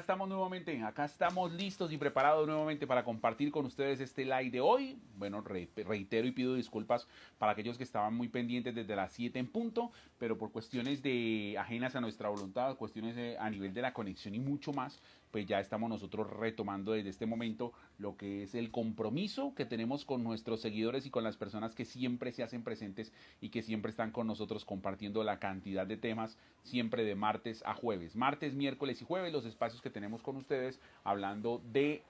estamos nuevamente, acá estamos listos y preparados nuevamente para compartir con ustedes este live de hoy. Bueno, reitero y pido disculpas para aquellos que estaban muy pendientes desde las 7 en punto, pero por cuestiones de ajenas a nuestra voluntad, cuestiones a nivel de la conexión y mucho más, pues ya estamos nosotros retomando desde este momento lo que es el compromiso que tenemos con nuestros seguidores y con las personas que siempre se hacen presentes y que siempre están con nosotros compartiendo la cantidad de temas, siempre de martes a jueves. Martes, miércoles y jueves, los espacios que tenemos con ustedes hablando de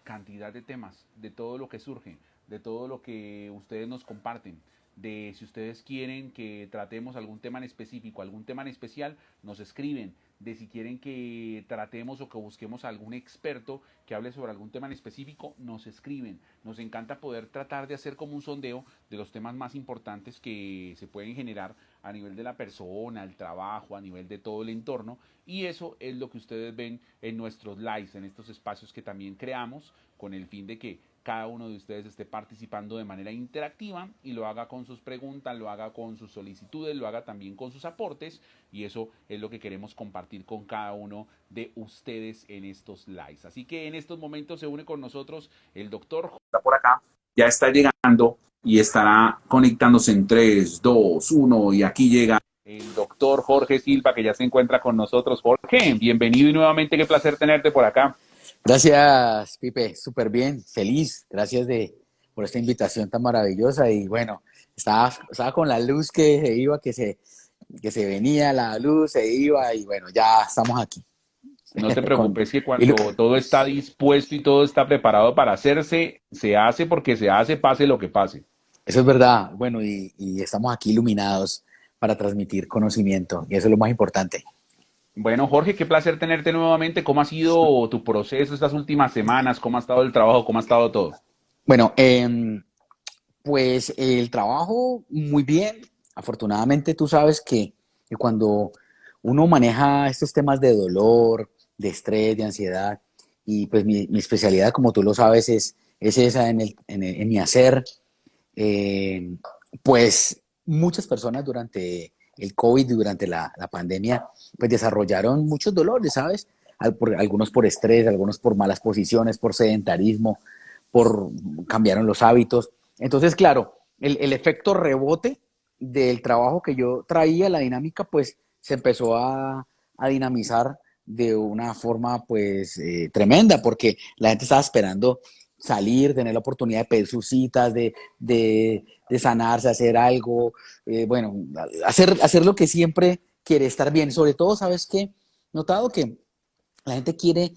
cantidad de temas, de todo lo que surge, de todo lo que ustedes nos comparten, de si ustedes quieren que tratemos algún tema en específico, algún tema en especial, nos escriben, de si quieren que tratemos o que busquemos a algún experto que hable sobre algún tema en específico, nos escriben. Nos encanta poder tratar de hacer como un sondeo de los temas más importantes que se pueden generar a nivel de la persona, el trabajo, a nivel de todo el entorno, y eso es lo que ustedes ven en nuestros lives, en estos espacios que también creamos con el fin de que cada uno de ustedes esté participando de manera interactiva y lo haga con sus preguntas, lo haga con sus solicitudes, lo haga también con sus aportes, y eso es lo que queremos compartir con cada uno de ustedes en estos lives. Así que en estos momentos se une con nosotros el doctor está por acá, ya está llegando y estará conectándose en 3, 2, 1 y aquí llega el doctor Jorge Silva, que ya se encuentra con nosotros. Jorge, bienvenido y nuevamente qué placer tenerte por acá. Gracias, Pipe, súper bien, feliz, gracias por esta invitación tan maravillosa y bueno, estaba con la luz que se iba, que se venía, la luz se iba y bueno, ya estamos aquí. No te Con, preocupes que y cuando todo está dispuesto y todo está preparado para hacerse, se hace porque se hace, pase lo que pase. eso es verdad, bueno, y estamos aquí iluminados para transmitir conocimiento y eso es lo más importante. Bueno, Jorge, qué placer tenerte nuevamente. ¿Cómo ha sido tu proceso estas últimas semanas? ¿Cómo ha estado el trabajo? ¿Cómo ha estado todo? Bueno, pues el trabajo muy bien. Afortunadamente tú sabes que cuando uno maneja estos temas de dolor, de estrés, de ansiedad, y pues mi especialidad, como tú lo sabes, es esa en mi hacer, eh, pues muchas personas durante el COVID y durante la pandemia, pues desarrollaron muchos dolores, ¿sabes? Algunos por estrés, algunos por malas posiciones, por sedentarismo, por cambiaron los hábitos. Entonces, claro, el efecto rebote del trabajo que yo traía, la dinámica, pues se empezó a dinamizar de una forma pues tremenda, porque la gente estaba esperando salir, tener la oportunidad de pedir sus citas, de sanarse, hacer algo, bueno, hacer lo que siempre quiere, estar bien. Sobre todo, ¿sabes qué? Notado que la gente quiere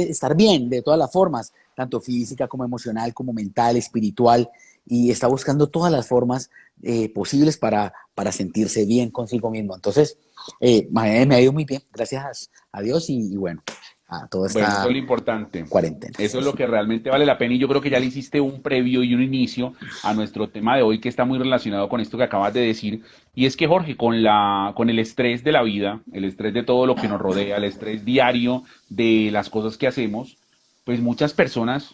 estar bien de todas las formas, tanto física como emocional, como mental, espiritual, y está buscando todas las formas posibles para sentirse bien consigo mismo. Entonces, me ha ido muy bien, gracias a Dios y bueno, a toda Bueno, eso es esta lo importante. cuarentena. Eso es lo que realmente vale la pena y yo creo que ya le hiciste un previo y un inicio a nuestro tema de hoy que está muy relacionado con esto que acabas de decir. Y es que Jorge, con el estrés de la vida, el estrés de todo lo que nos rodea, el estrés diario de las cosas que hacemos, pues muchas personas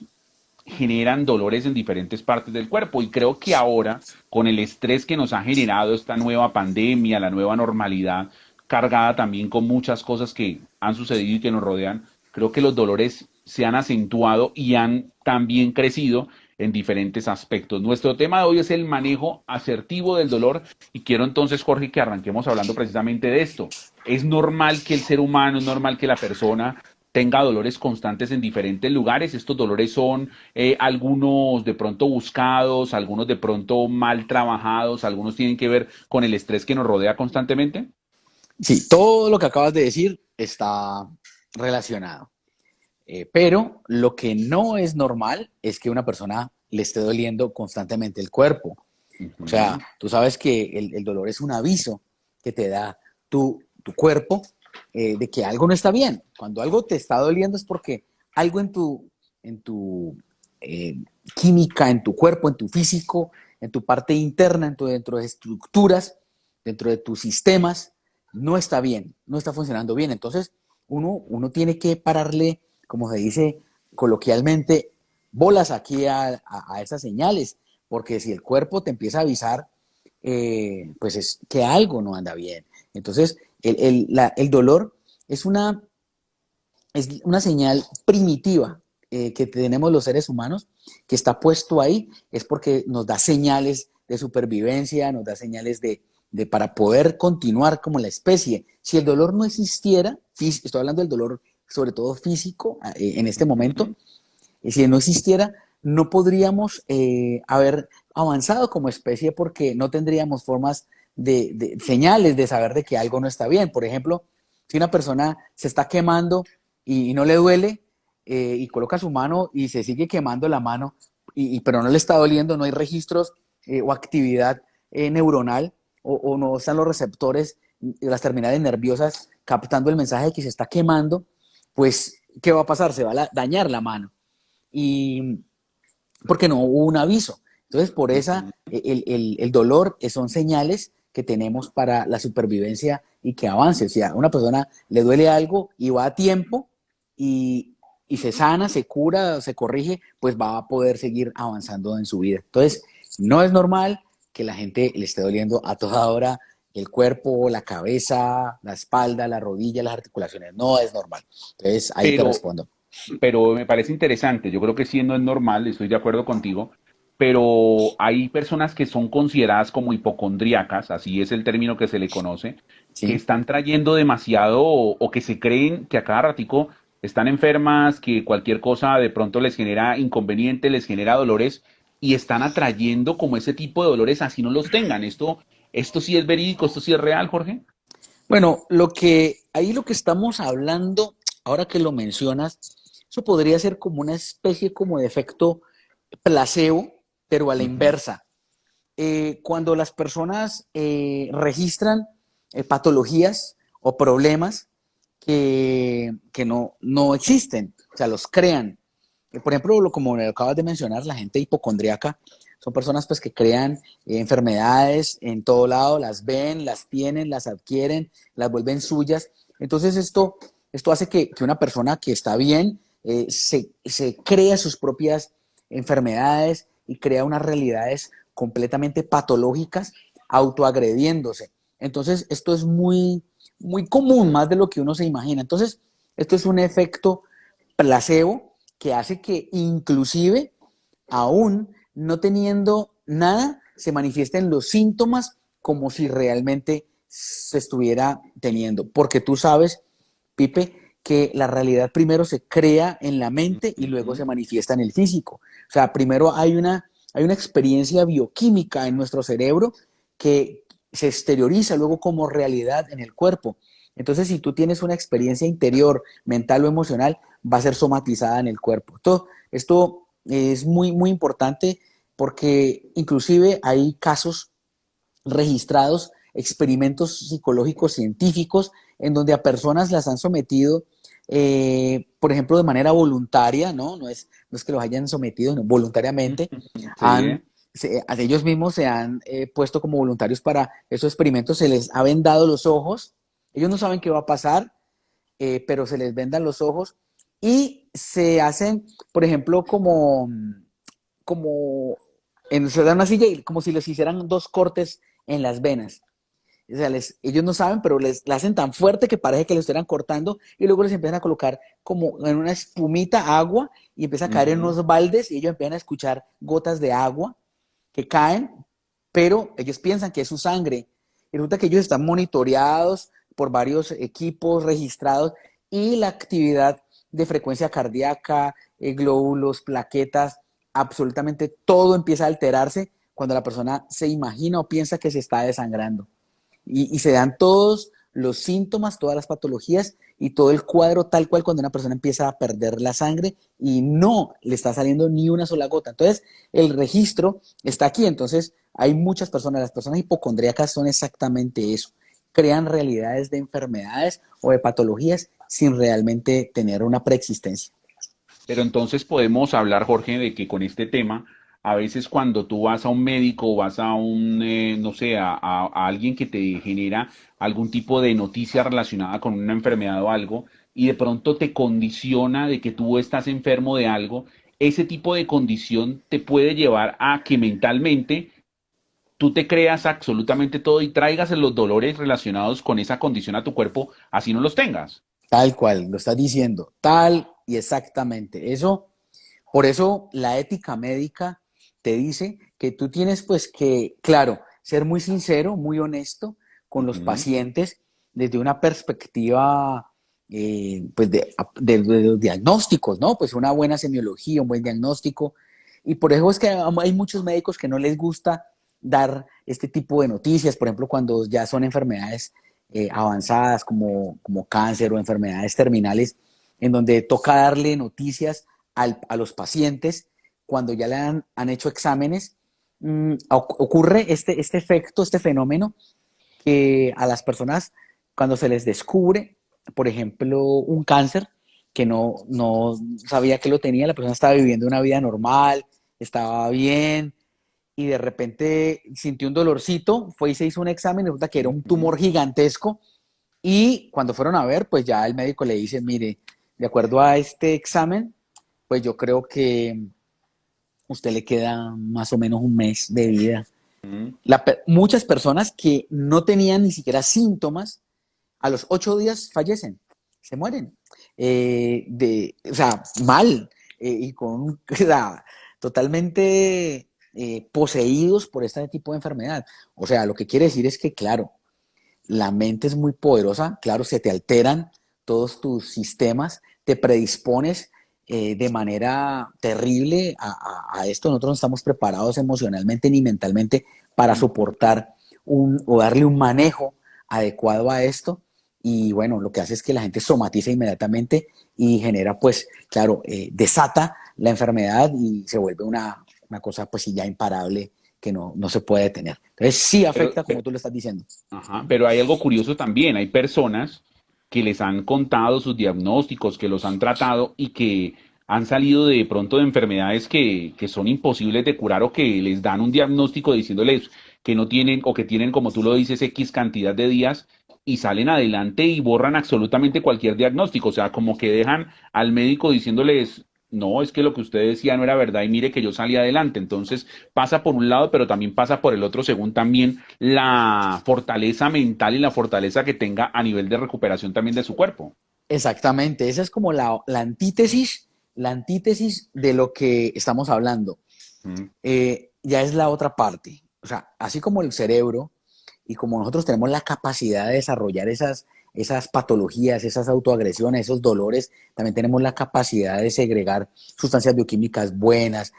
generan dolores en diferentes partes del cuerpo. Y creo que ahora, con el estrés que nos ha generado esta nueva pandemia, la nueva normalidad, cargada también con muchas cosas que han sucedido y que nos rodean, creo que los dolores se han acentuado y han también crecido en diferentes aspectos. Nuestro tema de hoy es el manejo asertivo del dolor y quiero entonces, Jorge, que arranquemos hablando precisamente de esto. Es normal que el ser humano, es normal que la persona tenga dolores constantes en diferentes lugares. Estos dolores son algunos de pronto buscados, algunos de pronto mal trabajados, algunos tienen que ver con el estrés que nos rodea constantemente. Sí, todo lo que acabas de decir está relacionado. Pero lo que no es normal es que una persona le esté doliendo constantemente el cuerpo. Uh O sea, -huh. tú sabes que el dolor es un aviso que te da tu cuerpo de que algo no está bien. Cuando algo te está doliendo es porque algo en tu eh, química, en tu cuerpo, en tu físico, en tu parte interna, dentro de estructuras, dentro de tus sistemas, no está bien, no está funcionando bien. Entonces, uno tiene que pararle, como se dice coloquialmente, bolas aquí a esas señales, porque si el cuerpo te empieza a avisar, pues es que algo no anda bien. Entonces, el dolor es una es una señal primitiva que tenemos los seres humanos, que está puesto ahí, es porque nos da señales de supervivencia, nos da señales para poder continuar como la especie. Si el dolor no existiera, estoy hablando del dolor sobre todo físico en este momento, Ujú. si no existiera, no podríamos haber avanzado como especie porque no tendríamos formas de señales de saber de que algo no está bien. Por ejemplo, si una persona se está quemando y no le duele y coloca su mano y se sigue quemando la mano, pero no le está doliendo, no hay registros o actividad neuronal o no están los receptores, las terminales nerviosas captando el mensaje de que se está quemando, pues, ¿qué va a pasar? Se va a dañar la mano y porque no hubo un aviso. Entonces, por esa, Ujú. el dolor son señales que tenemos para la supervivencia y que avance. O sea, a una persona le duele algo y va a tiempo y se sana, se cura, se corrige, pues va a poder seguir avanzando en su vida. Entonces, no es normal que la gente le esté doliendo a toda hora el cuerpo, la cabeza, la espalda, la rodilla, las articulaciones. No es normal. Entonces, ahí te Pero, respondo. pero me parece interesante. Yo creo que sí no es normal, estoy de acuerdo contigo, pero hay personas que son consideradas como hipocondríacas, así es el término que se le conoce, que ¿Sí? están trayendo demasiado o que se creen que a cada ratico están enfermas, que cualquier cosa de pronto les genera inconveniente, les genera dolores y están atrayendo como ese tipo de dolores así no los tengan. Esto sí es verídico, esto sí es real, Jorge. Bueno, ahí lo que estamos hablando, ahora que lo mencionas, eso podría ser como una especie como de efecto placebo, pero a la Ujú. inversa. Cuando las personas registran patologías o problemas que no existen, o sea, los crean. Por ejemplo, como me acabas de mencionar, la gente hipocondríaca son personas pues que crean enfermedades en todo lado, las ven, las tienen, las adquieren, las vuelven suyas. Entonces esto hace que una persona que está bien se crea sus propias enfermedades y crea unas realidades completamente patológicas, autoagrediéndose. Entonces esto es muy común, más de lo que uno se imagina. Entonces esto es un efecto placebo que hace que inclusive aún no teniendo nada, se manifiesten los síntomas como si realmente se estuviera teniendo. Porque tú sabes, Pipe, que la realidad primero se crea en la mente y luego se Ujú. manifiesta en el físico. O sea, primero hay una experiencia bioquímica en nuestro cerebro que se exterioriza luego como realidad en el cuerpo. Entonces, si tú tienes una experiencia interior, mental o emocional, va a ser somatizada en el cuerpo. Esto es muy importante porque inclusive hay casos registrados, experimentos psicológicos científicos en donde a personas las han sometido, por ejemplo, de manera voluntaria, ¿no? No es que los hayan sometido, no, voluntariamente, Sí. a ellos mismos se han puesto como voluntarios para esos experimentos, se les ha vendado los ojos, ellos no saben qué va a pasar, pero se les vendan los ojos y se hacen, por ejemplo, como se dan una silla y como si les hicieran dos cortes en las venas. O sea, ellos no saben, pero la hacen tan fuerte que parece que les estuvieran cortando y luego les empiezan a colocar como en una espumita agua y empieza a caer en Ujú. unos baldes y ellos empiezan a escuchar gotas de agua que caen, pero ellos piensan que es su sangre. Y resulta que ellos están monitoreados por varios equipos registrados y la actividad de frecuencia cardíaca, glóbulos, plaquetas, absolutamente todo empieza a alterarse cuando la persona se imagina o piensa que se está desangrando. Y se dan todos los síntomas, todas las patologías y todo el cuadro tal cual cuando una persona empieza a perder la sangre y no le está saliendo ni una sola gota. Entonces, el registro está aquí. Entonces, hay muchas personas, las personas hipocondríacas son exactamente eso. Crean realidades de enfermedades o de patologías sin realmente tener una preexistencia. Pero entonces podemos hablar, Jorge, de que con este tema, a veces cuando tú vas a un médico o vas a no sé, a alguien que te genera algún tipo de noticia relacionada con una enfermedad o algo, y de pronto te condiciona de que tú estás enfermo de algo, ese tipo de condición te puede llevar a que mentalmente tú te creas absolutamente todo y traigas los dolores relacionados con esa condición a tu cuerpo, así no los tengas. Tal cual, lo estás diciendo, tal y exactamente. Eso, por eso la ética médica te dice que tú tienes pues que, claro, ser muy sincero, muy honesto con los Ujú, pacientes desde una perspectiva pues de los diagnósticos, ¿no? Pues una buena semiología, un buen diagnóstico. Y por eso es que hay muchos médicos que no les gusta dar este tipo de noticias, por ejemplo, cuando ya son enfermedades avanzadas como cáncer o enfermedades terminales, en donde toca darle noticias a los pacientes cuando ya le han hecho exámenes. Ocurre este efecto, este fenómeno, que a las personas, cuando se les descubre, por ejemplo, un cáncer, que no sabía que lo tenía, la persona estaba viviendo una vida normal, estaba bien, y de repente sintió un dolorcito, fue y se hizo un examen, y resulta que era un ujú. tumor gigantesco, y cuando fueron a ver, pues ya el médico le dice, mire, de acuerdo a este examen, pues yo creo que usted le queda más o menos un mes de vida. Ujú. Muchas personas que no tenían ni siquiera síntomas, a los 8 días fallecen, se mueren. O sea, mal, y con, o sea, totalmente poseídos por este tipo de enfermedad. O sea, lo que quiere decir es que, claro, la mente es muy poderosa, claro, se te alteran todos tus sistemas, te predispones de manera terrible a esto. Nosotros no estamos preparados emocionalmente ni mentalmente para Ujú. soportar o darle un manejo adecuado a esto. Y bueno, lo que hace es que la gente somatiza inmediatamente y genera, pues, claro, desata la enfermedad y se vuelve una cosa, pues, sí, ya imparable que no se puede detener. Entonces, sí Pero, afecta, como tú lo estás diciendo. ajá, pero hay algo curioso también. Hay personas que les han contado sus diagnósticos, que los han tratado y que han salido de pronto de enfermedades que son imposibles de curar o que les dan un diagnóstico diciéndoles que no tienen o que tienen, como tú lo dices, X cantidad de días y salen adelante y borran absolutamente cualquier diagnóstico. O sea, como que dejan al médico diciéndoles, no, es que lo que usted decía no era verdad y mire que yo salí adelante. Entonces pasa por un lado, pero también pasa por el otro, según también la fortaleza mental y la fortaleza que tenga a nivel de recuperación también de su cuerpo. Exactamente, esa es como la antítesis de lo que estamos hablando. Mm, Ya es la otra parte. O sea, así como el cerebro y como nosotros tenemos la capacidad de desarrollar esas patologías, esas autoagresiones, esos dolores, también tenemos la capacidad de segregar sustancias bioquímicas buenas,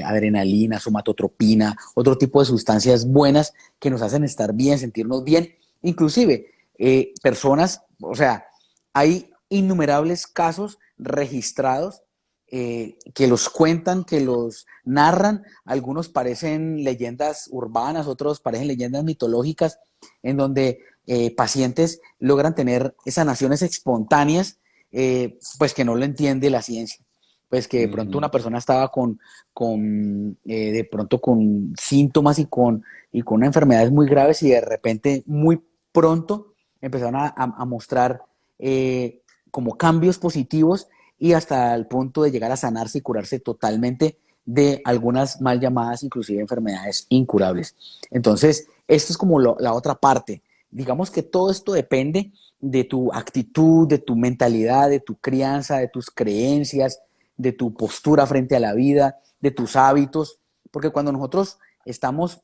adrenalina, somatotropina, otro tipo de sustancias buenas que nos hacen estar bien, sentirnos bien. Inclusive, personas, o sea, hay innumerables casos registrados que los cuentan, que los narran. Algunos parecen leyendas urbanas, otros parecen leyendas mitológicas, en donde pacientes logran tener sanaciones espontáneas, pues que no lo entiende la ciencia. Pues que de pronto ujú. una persona estaba de pronto con síntomas y con enfermedades muy graves y de repente muy pronto empezaron a mostrar como cambios positivos y hasta el punto de llegar a sanarse y curarse totalmente de algunas mal llamadas, inclusive enfermedades incurables. Entonces, esto es como la otra parte. Digamos que todo esto depende de tu actitud, de tu mentalidad, de tu crianza, de tus creencias, de tu postura frente a la vida, de tus hábitos, porque cuando nosotros estamos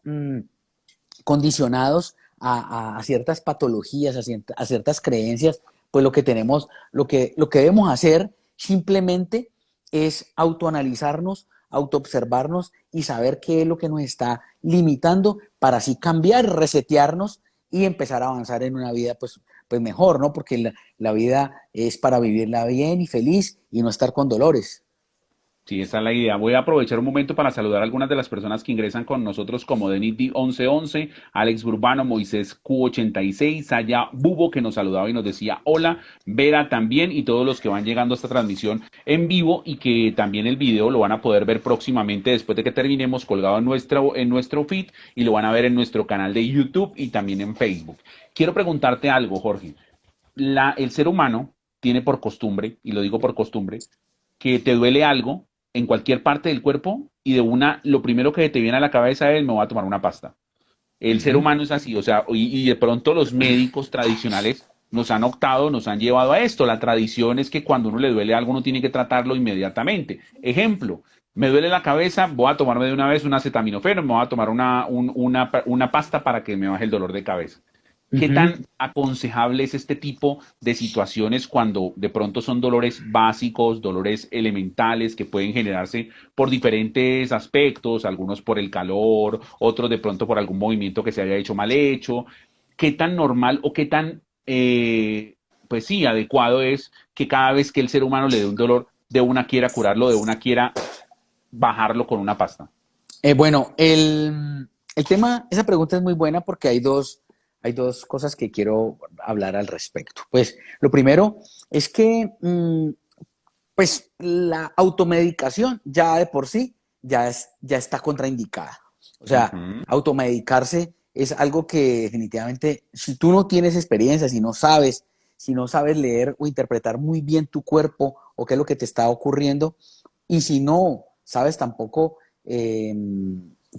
condicionados a ciertas patologías, a ciertas creencias, pues lo que debemos hacer simplemente es autoanalizarnos, autoobservarnos y saber qué es lo que nos está limitando para así cambiar, resetearnos y empezar a avanzar en una vida pues mejor, ¿no? Porque la vida es para vivirla bien y feliz y no estar con dolores. Sí, esa es la idea. Voy a aprovechar un momento para saludar a algunas de las personas que ingresan con nosotros, como Denis D1111, Alex Burbano, Moisés Q86, Saya Bubo, que nos saludaba y nos decía hola, Vera también, y todos los que van llegando a esta transmisión en vivo y que también el video lo van a poder ver próximamente después de que terminemos colgado en nuestro feed y lo van a ver en nuestro canal de YouTube y también en Facebook. Quiero preguntarte algo, Jorge. El ser humano tiene por costumbre, y lo digo por costumbre, que te duele algo en cualquier parte del cuerpo y de una, lo primero que te viene a la cabeza es me voy a tomar una pasta. El ser Ujú. humano es así, o sea, y de pronto los médicos tradicionales nos han optado, nos han llevado a esto. La tradición es que cuando uno le duele algo, uno tiene que tratarlo inmediatamente. Ejemplo, me duele la cabeza, voy a tomarme de una vez un acetaminofén, me voy a tomar una pasta para que me baje el dolor de cabeza. ¿Qué Ujú. tan aconsejable es este tipo de situaciones cuando de pronto son dolores básicos, dolores elementales que pueden generarse por diferentes aspectos, algunos por el calor, otros de pronto por algún movimiento que se haya hecho mal hecho? ¿Qué tan normal o qué tan, pues sí, adecuado es que cada vez que el ser humano le dé un dolor, de una quiera curarlo, de una quiera bajarlo con una pasta? Bueno, el tema, esa pregunta es muy buena porque hay dos cosas que quiero hablar al respecto. Pues lo primero es que pues la automedicación ya de por sí ya está contraindicada. O sea, Ujú. automedicarse es algo que definitivamente, si tú no tienes experiencia, si no sabes leer o interpretar muy bien tu cuerpo o qué es lo que te está ocurriendo, y si no sabes tampoco eh,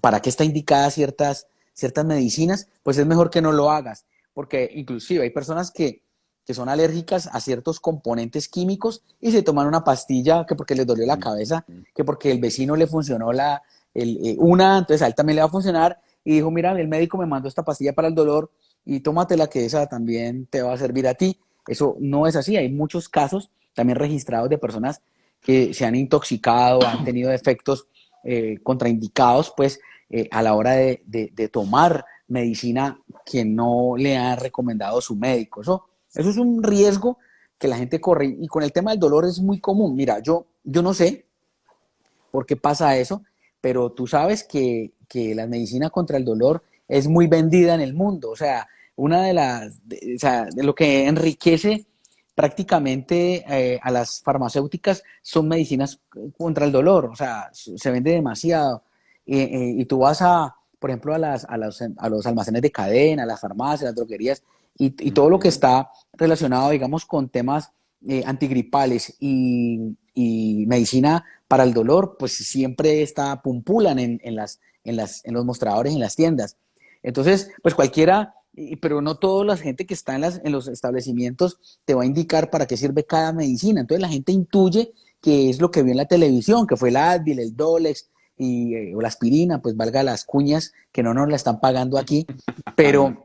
para qué está indicada ciertas medicinas, pues es mejor que no lo hagas, porque inclusive hay personas que son alérgicas a ciertos componentes químicos y se toman una pastilla que porque les dolió la cabeza, que porque el vecino le funcionó entonces a él también le va a funcionar y dijo, mira, el médico me mandó esta pastilla para el dolor y tómatela que esa también te va a servir a ti. Eso no es así, hay muchos casos también registrados de personas que se han intoxicado, han tenido efectos contraindicados, pues a la hora de tomar medicina que no le ha recomendado su médico. Eso es un riesgo que la gente corre y con el tema del dolor es muy común. Mira, yo no sé por qué pasa eso, pero tú sabes que la medicina contra el dolor es muy vendida en el mundo. O sea, o sea, de lo que enriquece prácticamente a las farmacéuticas son medicinas contra el dolor. O sea, se vende demasiado. Y tú vas por ejemplo, a los almacenes de cadena, a las farmacias, a las droguerías, y todo lo que Ujú. está relacionado, digamos, con temas antigripales y medicina para el dolor, pues siempre está pumpulan en los mostradores, en las tiendas. Entonces, pues cualquiera, pero no toda la gente que está en los establecimientos te va a indicar para qué sirve cada medicina. Entonces la gente intuye que es lo que vio en la televisión, que fue el Advil, el Dolex o la aspirina, pues valga las cuñas, que no nos la están pagando aquí, pero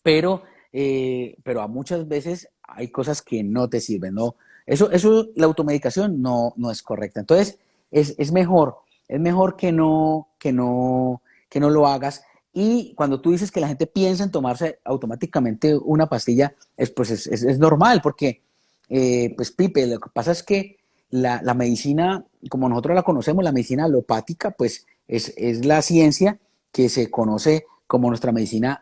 pero, pero a muchas veces hay cosas que no te sirven, ¿no? La automedicación no es correcta. Entonces, es mejor que no lo hagas. Y cuando tú dices que la gente piensa en tomarse automáticamente una pastilla, es normal, porque, pues, Pipe, lo que pasa es que la medicina, como nosotros la conocemos, la medicina alopática, pues, es la ciencia que se conoce como nuestra medicina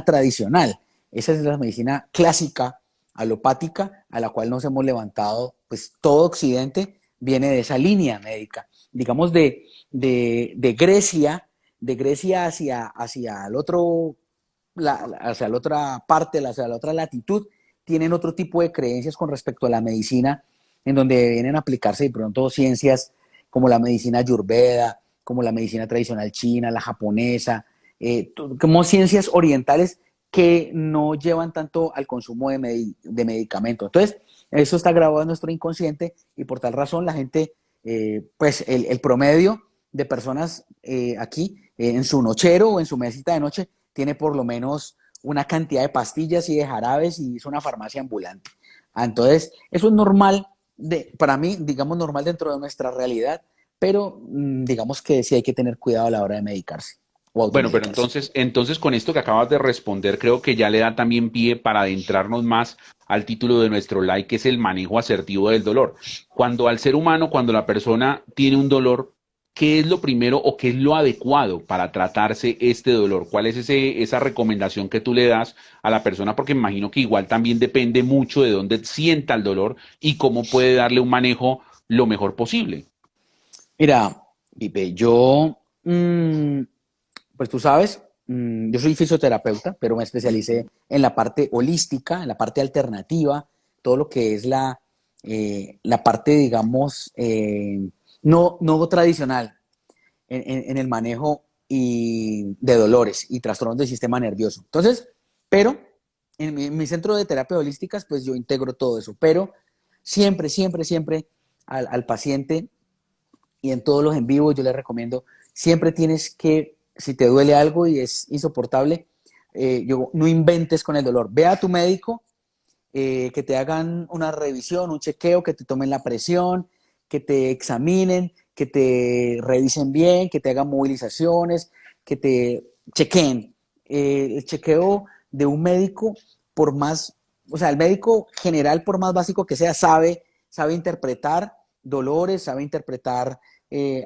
tradicional. Esa es la medicina clásica, alopática, a la cual nos hemos levantado, pues todo Occidente viene de esa línea médica. Digamos, de Grecia hacia el otro, hacia la otra parte, hacia la otra latitud, tienen otro tipo de creencias con respecto a la medicina, en donde vienen a aplicarse de pronto ciencias como la medicina ayurveda, como la medicina tradicional china, la japonesa, como ciencias orientales que no llevan tanto al consumo de medicamentos. Entonces, eso está grabado en nuestro inconsciente y por tal razón la gente, pues el promedio de personas aquí en su nochero o en su mesita de noche tiene por lo menos una cantidad de pastillas y de jarabes y es una farmacia ambulante. Entonces, eso es normal, para mí, digamos, normal dentro de nuestra realidad, pero digamos que sí hay que tener cuidado a la hora de medicarse o Bueno, pero automedicarse. entonces con esto que acabas de responder, creo que ya le da también pie para adentrarnos más al título de nuestro like, que es el manejo asertivo del dolor. Cuando al ser humano, cuando la persona tiene un dolor, ¿qué es lo primero o qué es lo adecuado para tratarse este dolor? ¿Cuál es esa recomendación que tú le das a la persona? Porque me imagino que igual también depende mucho de dónde sienta el dolor y cómo puede darle un manejo lo mejor posible. Mira, Pipe, pues tú sabes, yo soy fisioterapeuta, pero me especialicé en la parte holística, en la parte alternativa, todo lo que es la parte, digamos, no tradicional en el manejo de dolores y trastornos del sistema nervioso. Entonces, pero en mi centro de terapia holísticas, pues yo integro todo eso, pero siempre, siempre, siempre al paciente y en todos los en vivo yo les recomiendo, siempre tienes que, si te duele algo y es insoportable, no inventes con el dolor. Ve a tu médico, que te hagan una revisión, un chequeo, que te tomen la presión, que te examinen, que te revisen bien, que te hagan movilizaciones, que te chequeen. El chequeo de un médico, por más, o sea, el médico general, por más básico que sea, sabe interpretar dolores, sabe interpretar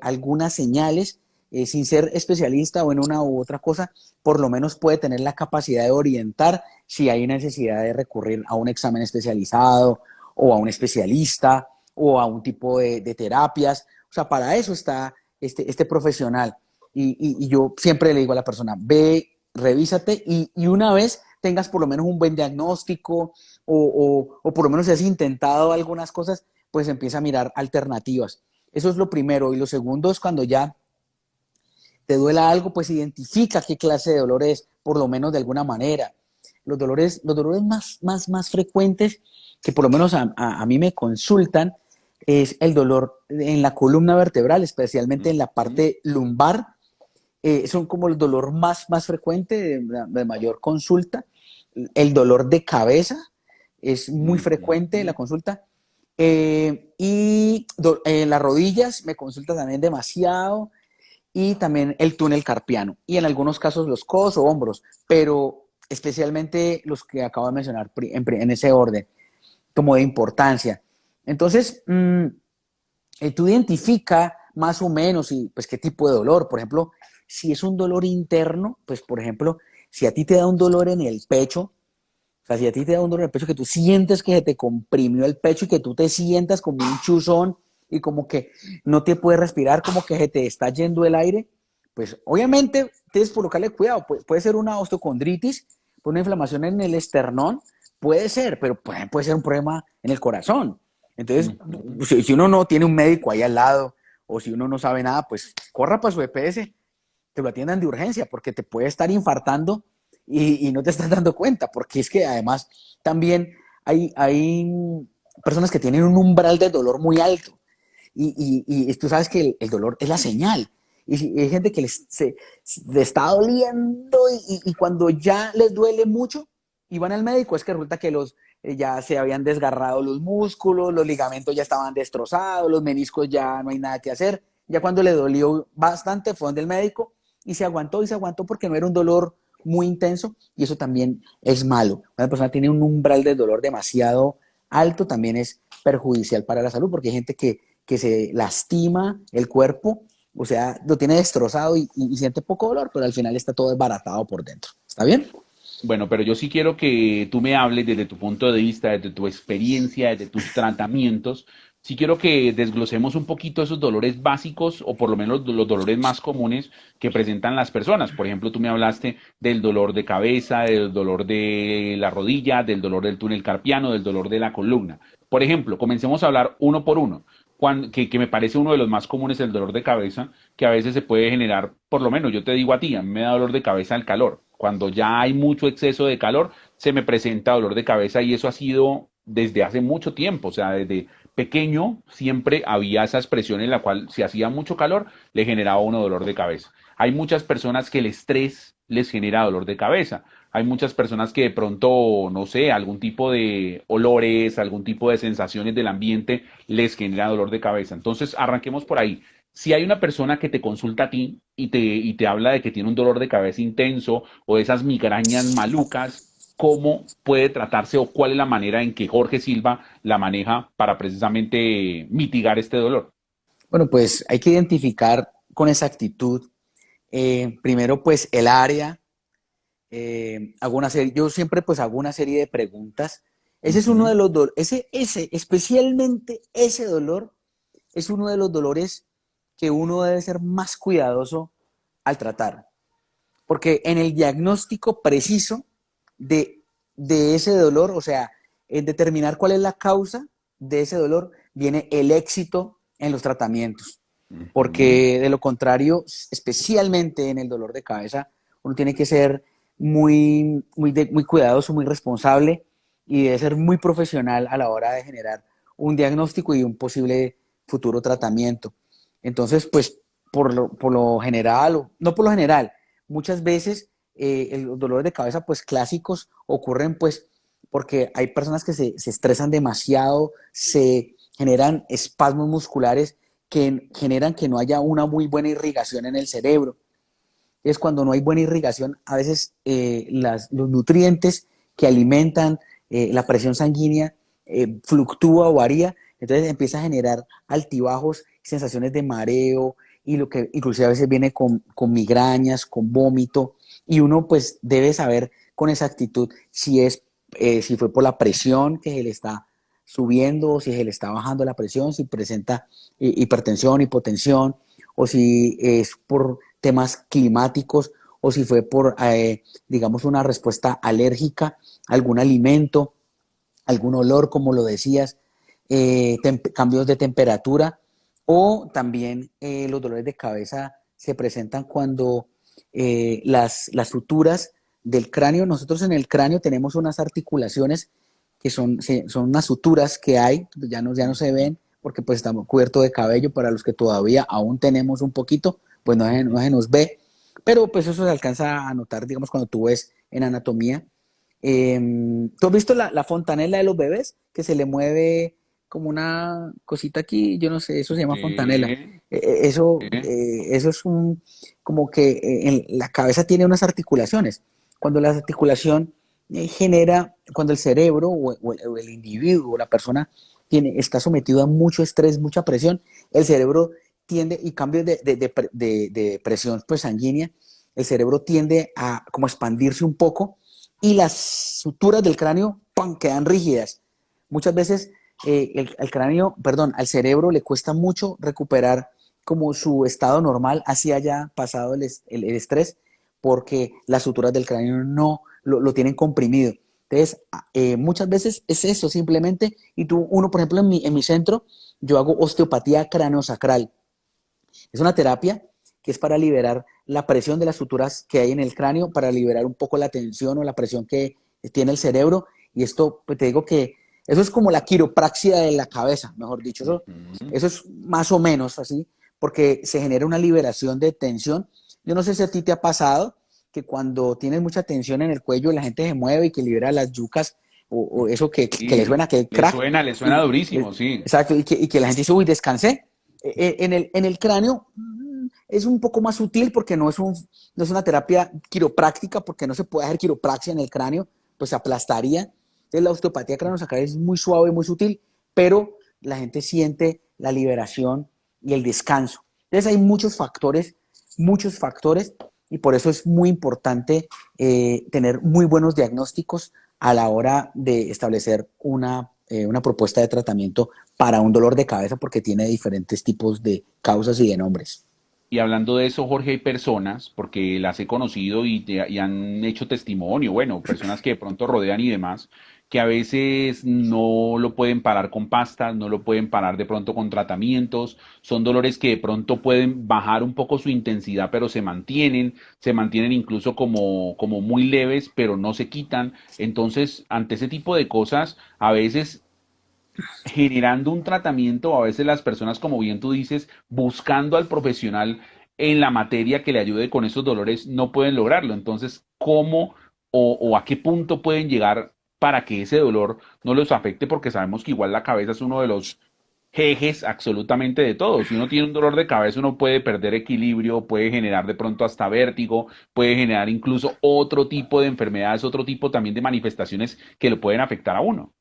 algunas señales, sin ser especialista o en una u otra cosa, por lo menos puede tener la capacidad de orientar si hay necesidad de recurrir a un examen especializado o a un especialista o a un tipo de terapias. O sea, para eso está este profesional. Y yo siempre le digo a la persona, ve, revísate y una vez tengas por lo menos un buen diagnóstico o por lo menos si has intentado algunas cosas, pues empieza a mirar alternativas. Eso es lo primero. Y lo segundo es cuando ya te duela algo, pues identifica qué clase de dolor es, por lo menos de alguna manera. Los dolores más frecuentes que por lo menos a mí me consultan es el dolor en la columna vertebral, especialmente en la parte lumbar. Son como el dolor más frecuente, de mayor consulta. El dolor de cabeza es muy frecuente en la consulta. Las rodillas me consulta también demasiado y también el túnel carpiano y en algunos casos los codos o hombros, pero especialmente los que acabo de mencionar en ese orden, como de importancia. Entonces, tú identifica más o menos pues, qué tipo de dolor. Por ejemplo, si es un dolor interno, pues por ejemplo, si a ti te da un dolor en el pecho, o sea, si a ti te da un dolor en el pecho, que tú sientes que se te comprimió el pecho y que tú te sientas como un chuzón y como que no te puedes respirar, como que se te está yendo el aire, pues obviamente tienes que colocarle cuidado. Puede ser una osteocondritis, una inflamación en el esternón, puede ser, pero puede ser un problema en el corazón. Entonces, si uno no tiene un médico ahí al lado o si uno no sabe nada, pues corra para su EPS, te lo atiendan de urgencia porque te puede estar infartando y no te estás dando cuenta, porque es que además también hay personas que tienen un umbral de dolor muy alto y tú sabes que el dolor es la señal. Y hay gente que le está doliendo y cuando ya les duele mucho y van al médico, es que resulta que ya se habían desgarrado los músculos, los ligamentos ya estaban destrozados, los meniscos ya no hay nada que hacer. Ya cuando le dolió bastante fue donde el médico y se aguantó porque no era un dolor muy intenso y eso también es malo. Una persona tiene un umbral de dolor demasiado alto, también es perjudicial para la salud porque hay gente que se lastima el cuerpo, o sea, lo tiene destrozado y siente poco dolor, pero al final está todo desbaratado por dentro. ¿Está bien? Bueno, pero yo sí quiero que tú me hables desde tu punto de vista, desde tu experiencia, desde tus tratamientos. Sí quiero que desglosemos un poquito esos dolores básicos o por lo menos los dolores más comunes que presentan las personas. Por ejemplo, tú me hablaste del dolor de cabeza, del dolor de la rodilla, del dolor del túnel carpiano, del dolor de la columna. Por ejemplo, comencemos a hablar uno por uno. Que me parece uno de los más comunes el dolor de cabeza, que a veces se puede generar, por lo menos yo te digo a mí me da dolor de cabeza el calor. Cuando ya hay mucho exceso de calor, se me presenta dolor de cabeza y eso ha sido desde hace mucho tiempo, o sea, desde pequeño siempre había esa expresión en la cual si hacía mucho calor le generaba uno dolor de cabeza. Hay muchas personas que el estrés les genera dolor de cabeza. Hay muchas personas que de pronto, no sé, algún tipo de olores, algún tipo de sensaciones del ambiente les genera dolor de cabeza. Entonces, arranquemos por ahí. Si hay una persona que te consulta a ti y te habla de que tiene un dolor de cabeza intenso o de esas migrañas malucas, ¿cómo puede tratarse o cuál es la manera en que Jorge Silva la maneja para precisamente mitigar este dolor? Bueno, pues hay que identificar con exactitud, primero pues el área, yo siempre pues hago una serie de preguntas. Ese es uno Ujú. de los dolores, especialmente ese dolor es uno de los dolores que uno debe ser más cuidadoso al tratar, porque en el diagnóstico preciso de, de ese dolor, o sea, en determinar cuál es la causa de ese dolor, viene el éxito en los tratamientos, Ujú. porque de lo contrario, especialmente en el dolor de cabeza, uno tiene que ser muy cuidadoso, muy responsable y debe ser muy profesional a la hora de generar un diagnóstico y un posible futuro tratamiento. Entonces, pues por lo general, no por lo general, muchas veces los dolores de cabeza pues clásicos ocurren pues porque hay personas que se estresan demasiado, se generan espasmos musculares que generan que no haya una muy buena irrigación en el cerebro. Es cuando no hay buena irrigación, a veces los nutrientes que alimentan la presión sanguínea fluctúa o varía, entonces empieza a generar altibajos, sensaciones de mareo y lo que inclusive a veces viene con migrañas, con vómito, y uno pues debe saber con exactitud si fue por la presión que se le está subiendo, si se le está bajando la presión, si presenta hipertensión, hipotensión, o si es por temas climáticos o si fue por, digamos, una respuesta alérgica a algún alimento, algún olor, como lo decías, cambios de temperatura o también los dolores de cabeza se presentan cuando las suturas del cráneo, nosotros en el cráneo tenemos unas articulaciones que son unas suturas que hay, ya no se ven porque pues estamos cubiertos de cabello, para los que todavía aún tenemos un poquito, pues no se nos ve, pero pues eso se alcanza a notar, digamos, cuando tú ves en anatomía. ¿Tú has visto la fontanela de los bebés? Que se le mueve como una cosita aquí, yo no sé, eso se llama fontanela. Sí, sí. Eso es como que la cabeza tiene unas articulaciones. Cuando la articulación cuando el cerebro o el individuo, la persona está sometido a mucho estrés, mucha presión, el cerebro tiende, y cambios de presión pues, sanguínea, el cerebro tiende a como expandirse un poco y las suturas del cráneo ¡pam!, quedan rígidas. Muchas veces el cráneo, perdón, al cerebro le cuesta mucho recuperar como su estado normal, así haya pasado el estrés, porque las suturas del cráneo no lo tienen comprimido. Entonces, muchas veces es eso simplemente, y uno, por ejemplo, en mi centro, yo hago osteopatía craneosacral. Es una terapia que es para liberar la presión de las suturas que hay en el cráneo, para liberar un poco la tensión o la presión que tiene el cerebro. Y esto, pues te digo que eso es como la quiropraxia de la cabeza, mejor dicho. Ujú. Eso es más o menos así, porque se genera una liberación de tensión. Yo no sé si a ti te ha pasado que cuando tienes mucha tensión en el cuello, la gente se mueve y que libera las yucas o eso que le Sí, suena, que el crack. le suena durísimo, sí. Exacto, y que la gente dice, uy, descansé. En el cráneo es un poco más sutil porque no es una terapia quiropráctica, porque no se puede hacer quiropraxia en el cráneo, pues se aplastaría. Entonces la osteopatía craneosacral es muy suave, muy sutil, pero la gente siente la liberación y el descanso. Entonces hay muchos factores, y por eso es muy importante tener muy buenos diagnósticos a la hora de establecer una propuesta de tratamiento para un dolor de cabeza, porque tiene diferentes tipos de causas y de nombres. Y hablando de eso, Jorge, hay personas, porque las he conocido y han hecho testimonio, bueno, personas que de pronto rodean y demás, que a veces no lo pueden parar con pastas, no lo pueden parar de pronto con tratamientos, son dolores que de pronto pueden bajar un poco su intensidad, pero se mantienen incluso como muy leves, pero no se quitan. Entonces, ante ese tipo de cosas, a veces generando un tratamiento, a veces las personas, como bien tú dices, buscando al profesional en la materia que le ayude con esos dolores, no pueden lograrlo. Entonces, ¿cómo o a qué punto pueden llegar para que ese dolor no los afecte? Porque sabemos que igual la cabeza es uno de los ejes absolutamente de todo. Si uno tiene un dolor de cabeza, uno puede perder equilibrio, puede generar de pronto hasta vértigo, puede generar incluso otro tipo de enfermedades, otro tipo también de manifestaciones que lo pueden afectar a uno.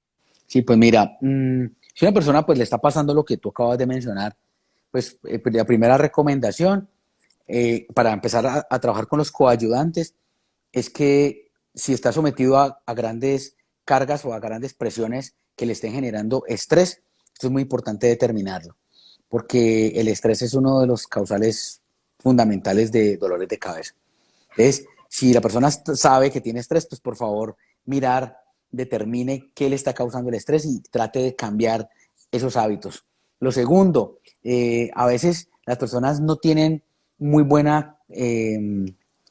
Sí, pues mira, si una persona pues le está pasando lo que tú acabas de mencionar, pues la primera recomendación para empezar a trabajar con los coayudantes es que si está sometido a grandes cargas o a grandes presiones que le estén generando estrés, esto es muy importante determinarlo, porque el estrés es uno de los causales fundamentales de dolores de cabeza. Entonces, si la persona sabe que tiene estrés, pues por favor mirar, determine qué le está causando el estrés y trate de cambiar esos hábitos. Lo segundo, a veces las personas no tienen muy buena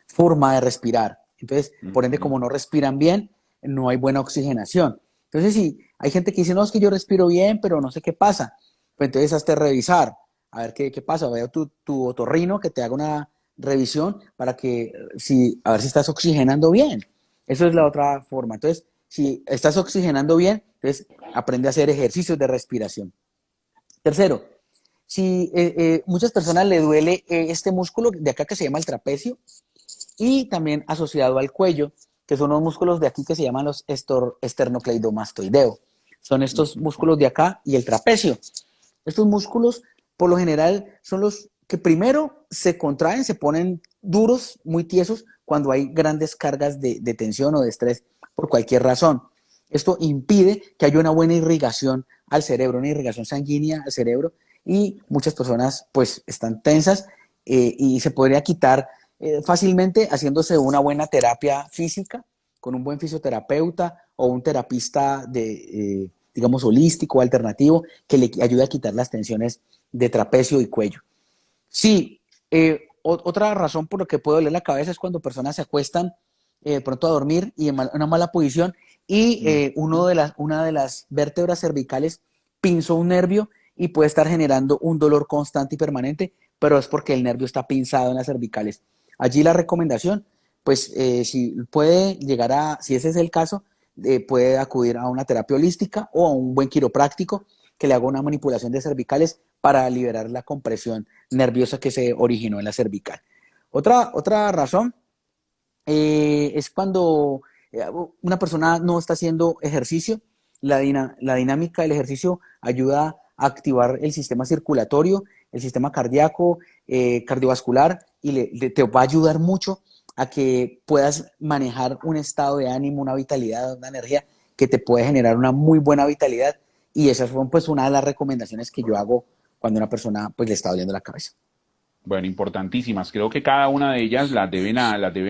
forma de respirar. Entonces, por ende, Ujú. como no respiran bien, no hay buena oxigenación. Entonces, si hay gente que dice, no, es que yo respiro bien, pero no sé qué pasa, pues entonces hazte revisar, a ver qué pasa, vaya tu otorrino que te haga una revisión para que, si, a ver si estás oxigenando bien. Eso es la otra forma. Entonces, si estás oxigenando bien, entonces aprende a hacer ejercicios de respiración. Tercero, si muchas personas le duele este músculo de acá que se llama el trapecio y también asociado al cuello, que son los músculos de aquí que se llaman los esternocleidomastoideo. Son estos Ujú. músculos de acá y el trapecio. Estos músculos, por lo general, son los que primero se contraen, se ponen duros, muy tiesos, cuando hay grandes cargas de tensión o de estrés por cualquier razón. Esto impide que haya una buena irrigación al cerebro, una irrigación sanguínea al cerebro, y muchas personas pues están tensas y se podría quitar fácilmente haciéndose una buena terapia física con un buen fisioterapeuta o un terapista digamos, holístico o alternativo que le ayude a quitar las tensiones de trapecio y cuello. Sí, otra razón por la que puede doler la cabeza es cuando personas se acuestan pronto a dormir y en una mala posición y Ujú. una de las vértebras cervicales pinzó un nervio y puede estar generando un dolor constante y permanente, pero es porque el nervio está pinzado en las cervicales. Allí la recomendación, pues si puede llegar si ese es el caso, puede acudir a una terapia holística o a un buen quiropráctico que le haga una manipulación de cervicales para liberar la compresión nerviosa que se originó en la cervical. Otra razón es cuando una persona no está haciendo ejercicio, la dinámica del ejercicio ayuda a activar el sistema circulatorio, el sistema cardíaco, cardiovascular, y te va a ayudar mucho a que puedas manejar un estado de ánimo, una vitalidad, una energía que te puede generar una muy buena vitalidad. Y esas son pues una de las recomendaciones que yo hago cuando una persona pues le está doliendo la cabeza. Bueno, importantísimas. Creo que cada una de ellas las deben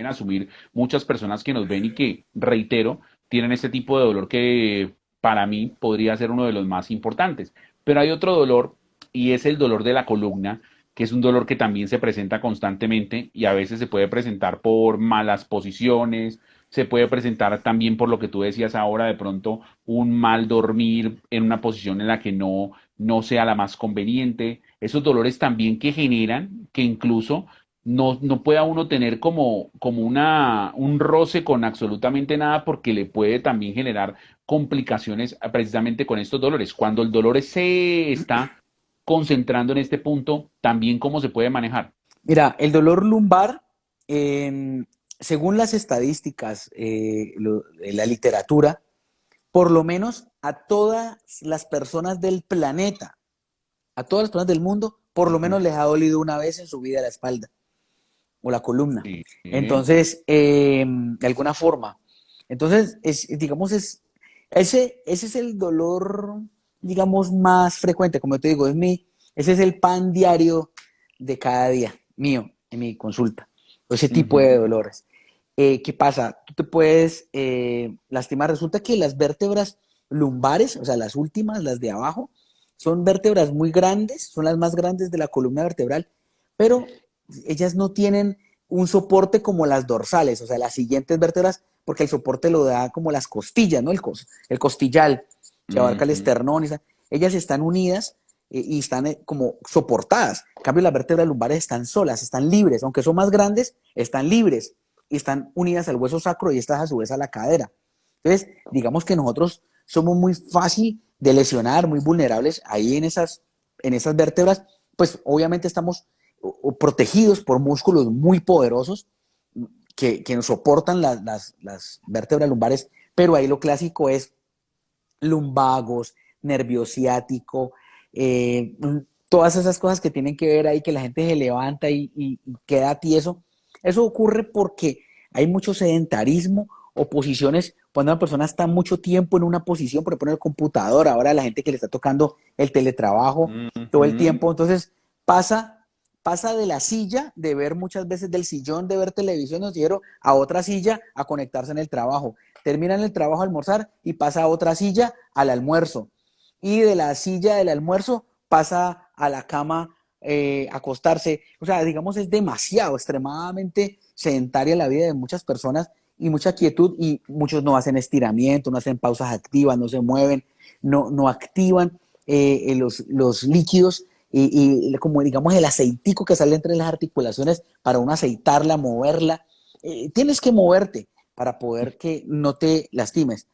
asumir muchas personas que nos ven y que, reitero, tienen este tipo de dolor que para mí podría ser uno de los más importantes. Pero hay otro dolor y es el dolor de la columna, que es un dolor que también se presenta constantemente y a veces se puede presentar por malas posiciones, se puede presentar también por lo que tú decías ahora, de pronto un mal dormir en una posición en la que no sea la más conveniente, esos dolores también que generan que incluso no pueda uno tener como un roce con absolutamente nada porque le puede también generar complicaciones precisamente con estos dolores. Cuando el dolor se está concentrando en este punto, también cómo se puede manejar. Mira, el dolor lumbar, según las estadísticas de la literatura, por lo menos a todas las personas del planeta, a todas las personas del mundo, por lo Ujú. menos les ha dolido una vez en su vida la espalda o la columna. Sí. Entonces, de alguna forma. Entonces, digamos, ese es el dolor, digamos, más frecuente, como te digo, ese es el pan diario de cada día mío en mi consulta, ese tipo de Ujú. dolores. ¿Qué pasa? Tú te puedes lastimar. Resulta que las vértebras lumbares, o sea, las últimas, las de abajo, son vértebras muy grandes, son las más grandes de la columna vertebral, pero ellas no tienen un soporte como las dorsales, o sea, las siguientes vértebras, porque el soporte lo da como las costillas, ¿no? El costillal, que abarca el Ujú. esternón, ellas están unidas y están como soportadas. En cambio, las vértebras lumbares están solas, están libres, aunque son más grandes, están libres y están unidas al hueso sacro y estas a su vez a la cadera. Entonces, digamos que nosotros somos muy fácil de lesionar, muy vulnerables ahí en esas vértebras, pues obviamente estamos o protegidos por músculos muy poderosos que nos soportan las vértebras lumbares, pero ahí lo clásico es lumbagos, nervio ciático, eh, todas esas cosas que tienen que ver ahí, que la gente se levanta y queda tieso. Eso ocurre porque hay mucho sedentarismo o posiciones, cuando una persona está mucho tiempo en una posición, por ejemplo en el computador, ahora la gente que le está tocando el teletrabajo todo el Ujú. tiempo, entonces pasa de la silla, de ver muchas veces del sillón, de ver televisión, noticiero, a otra silla a conectarse en el trabajo. Termina en el trabajo a almorzar y pasa a otra silla al almuerzo. Y de la silla del almuerzo pasa a la cama a acostarse. O sea, digamos, es demasiado, extremadamente sedentaria la vida de muchas personas y mucha quietud y muchos no hacen estiramiento, no hacen pausas activas, no se mueven, no activan los líquidos y como digamos el aceitico que sale entre las articulaciones para uno aceitarla, moverla. Tienes que moverte para poder que no te lastimes.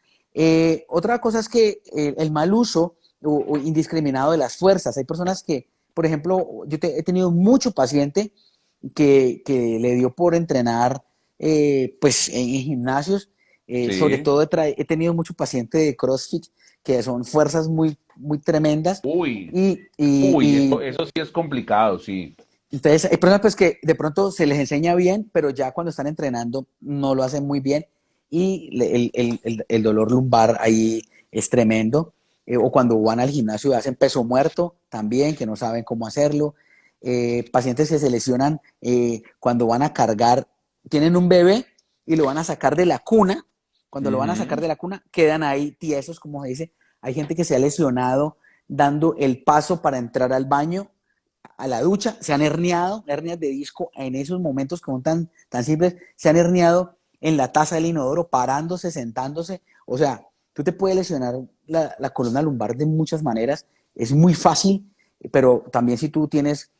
Otra cosa es que el mal uso o indiscriminado de las fuerzas. Hay personas que, por ejemplo, he tenido mucho paciente que le dio por entrenar pues en gimnasios. Sobre Sí. todo he tenido mucho paciente de CrossFit que son fuerzas muy tremendas Uy, y, uy, y, eso sí es complicado, sí. entonces, hay personas pues que de pronto se les enseña bien, pero ya cuando están entrenando no lo hacen muy bien y el dolor lumbar ahí es tremendo. O cuando van al gimnasio y hacen peso muerto también, que no saben cómo hacerlo. Pacientes que se lesionan cuando van a cargar, tienen un bebé y lo van a sacar de la cuna. Cuando lo van a sacar Ujú. de la cuna, quedan ahí tiesos, como se dice. Hay gente que se ha lesionado dando el paso para entrar al baño a la ducha, se han herniado, hernias de disco en esos momentos que son tan simples, se han herniado en la taza del inodoro, parándose, sentándose. O sea, tú te puedes lesionar la columna lumbar de muchas maneras, es muy fácil, pero también si tú tienes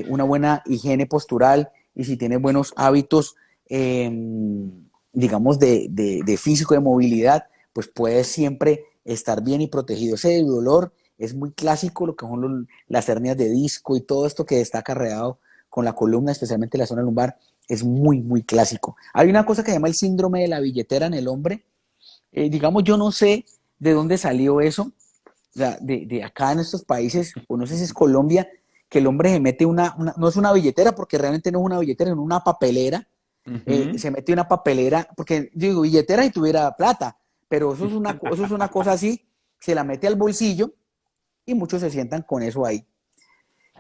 una buena higiene postural y si tienes buenos hábitos, eh, digamos, de físico, de movilidad, pues puedes siempre estar bien y protegido. Ese dolor es muy clásico, lo que son las hernias de disco y todo esto que está acarreado con la columna, especialmente la zona lumbar, es muy clásico. Hay una cosa que se llama el síndrome de la billetera en el hombre. Digamos, yo no sé de dónde salió eso, o sea, de acá en estos países, o no sé si es Colombia, que el hombre se mete no es una billetera, porque realmente no es una billetera, es una papelera. Ujú. Se mete una papelera, porque yo digo billetera y tuviera plata, pero eso es una cosa así, se la mete al bolsillo y muchos se sientan con eso ahí.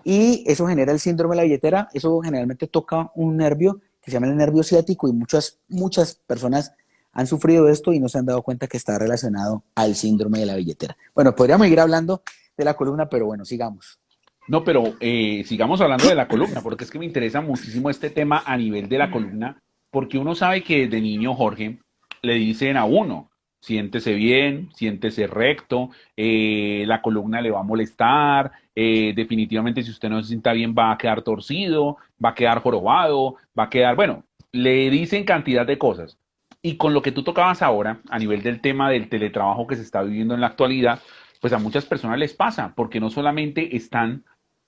Y eso genera el síndrome de la billetera, eso generalmente toca un nervio que se llama el nervio ciático y muchas personas han sufrido esto y no se han dado cuenta que está relacionado al síndrome de la billetera. Bueno, podríamos seguir hablando de la columna, pero bueno, sigamos. No, pero sigamos hablando de la columna, porque es que me interesa muchísimo este tema a nivel de la columna, porque uno sabe que desde niño, Jorge, le dicen a uno, siéntese bien, siéntese recto, la columna le va a molestar, definitivamente si usted no se sienta bien va a quedar torcido, va a quedar jorobado, va a quedar, bueno, le dicen cantidad de cosas. Y con lo que tú tocabas ahora, a nivel del tema del teletrabajo que se está viviendo en la actualidad, pues a muchas personas les pasa, porque no solamente están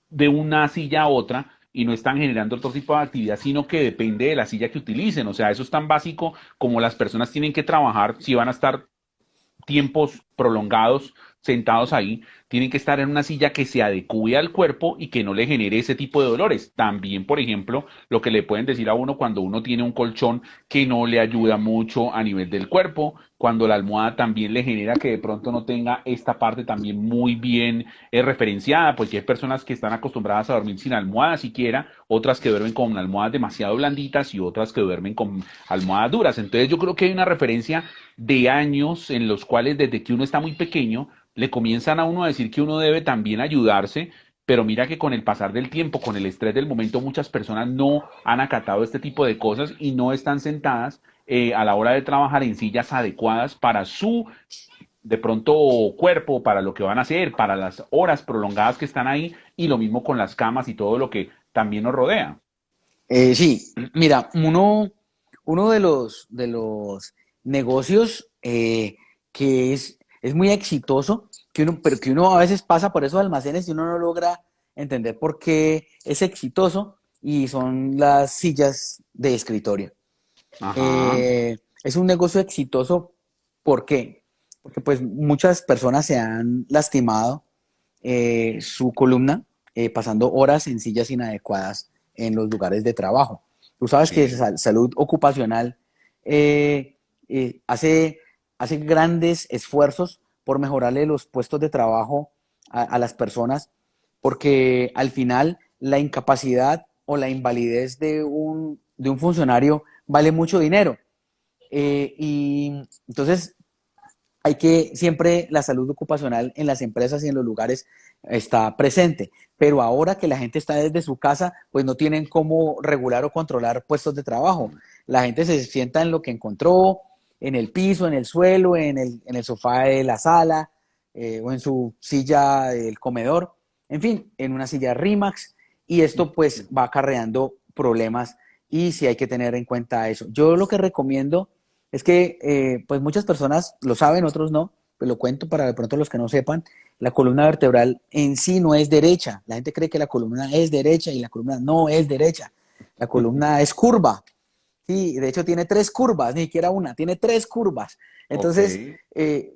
de una silla a otra y no están generando otro tipo de actividad, sino que depende de la silla que utilicen. O sea, eso es tan básico como las personas tienen que trabajar, si van a estar tiempos prolongados sentados ahí, tienen que estar en una silla que se adecue al cuerpo y que no le genere ese tipo de dolores. También, por ejemplo, lo que le pueden decir a uno cuando uno tiene un colchón que no le ayuda mucho a nivel del cuerpo, cuando la almohada también le genera que de pronto no tenga esta parte también muy bien referenciada, porque hay personas que están acostumbradas a dormir sin almohada siquiera, otras que duermen con almohadas demasiado blanditas y otras que duermen con almohadas duras. Entonces yo creo que hay una referencia de años en los cuales desde que uno está muy pequeño le comienzan a uno a decir que uno debe también ayudarse, pero mira que con el pasar del tiempo, con el estrés del momento, muchas personas no han acatado este tipo de cosas y no están sentadas a la hora de trabajar en sillas adecuadas para su de pronto cuerpo, para lo que van a hacer, para las horas prolongadas que están ahí y lo mismo con las camas y todo lo que también nos rodea. Sí, mira, uno de los negocios que es muy exitoso, pero que uno a veces pasa por esos almacenes y uno no logra entender por qué es exitoso, y son las sillas de escritorio. Ajá, Es un negocio exitoso, ¿por qué? Porque pues muchas personas se han lastimado su columna pasando horas en sillas inadecuadas en los lugares de trabajo. Tú sabes que sí, salud ocupacional eh, hace, hace grandes esfuerzos por mejorarle los puestos de trabajo a las personas, porque al final la incapacidad o la invalidez de un funcionario vale mucho dinero. Y entonces hay que siempre la salud ocupacional en las empresas y en los lugares está presente, pero ahora que la gente está desde su casa, pues no tienen cómo regular o controlar puestos de trabajo. la gente se sienta en lo que encontró, en el piso, en el suelo, en el sofá de la sala, o en su silla del comedor, en fin, en una silla Rimax, y esto pues va acarreando problemas y sí hay que tener en cuenta eso. Yo lo que recomiendo es que pues muchas personas lo saben, otros no, pues lo cuento para de pronto los que no sepan, la columna vertebral en sí no es derecha. La gente cree que la columna es derecha y la columna no es derecha. La columna es curva. Sí, de hecho tiene tres curvas, ni siquiera una, tiene tres curvas. Ok, Entonces,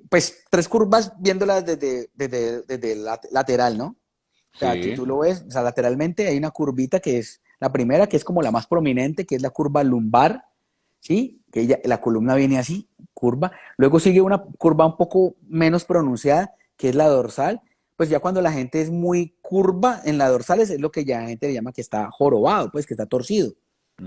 pues tres curvas viéndolas desde el lateral, ¿no? O sea, sí, tú lo ves, o sea, lateralmente hay una curvita que es la primera, que es como la más prominente, que es la curva lumbar, ¿sí? Que la columna viene así, curva. Luego sigue una curva un poco menos pronunciada, que es la dorsal. Pues ya cuando la gente es muy curva en la dorsal es lo que ya la gente le llama que está jorobado, pues que está torcido.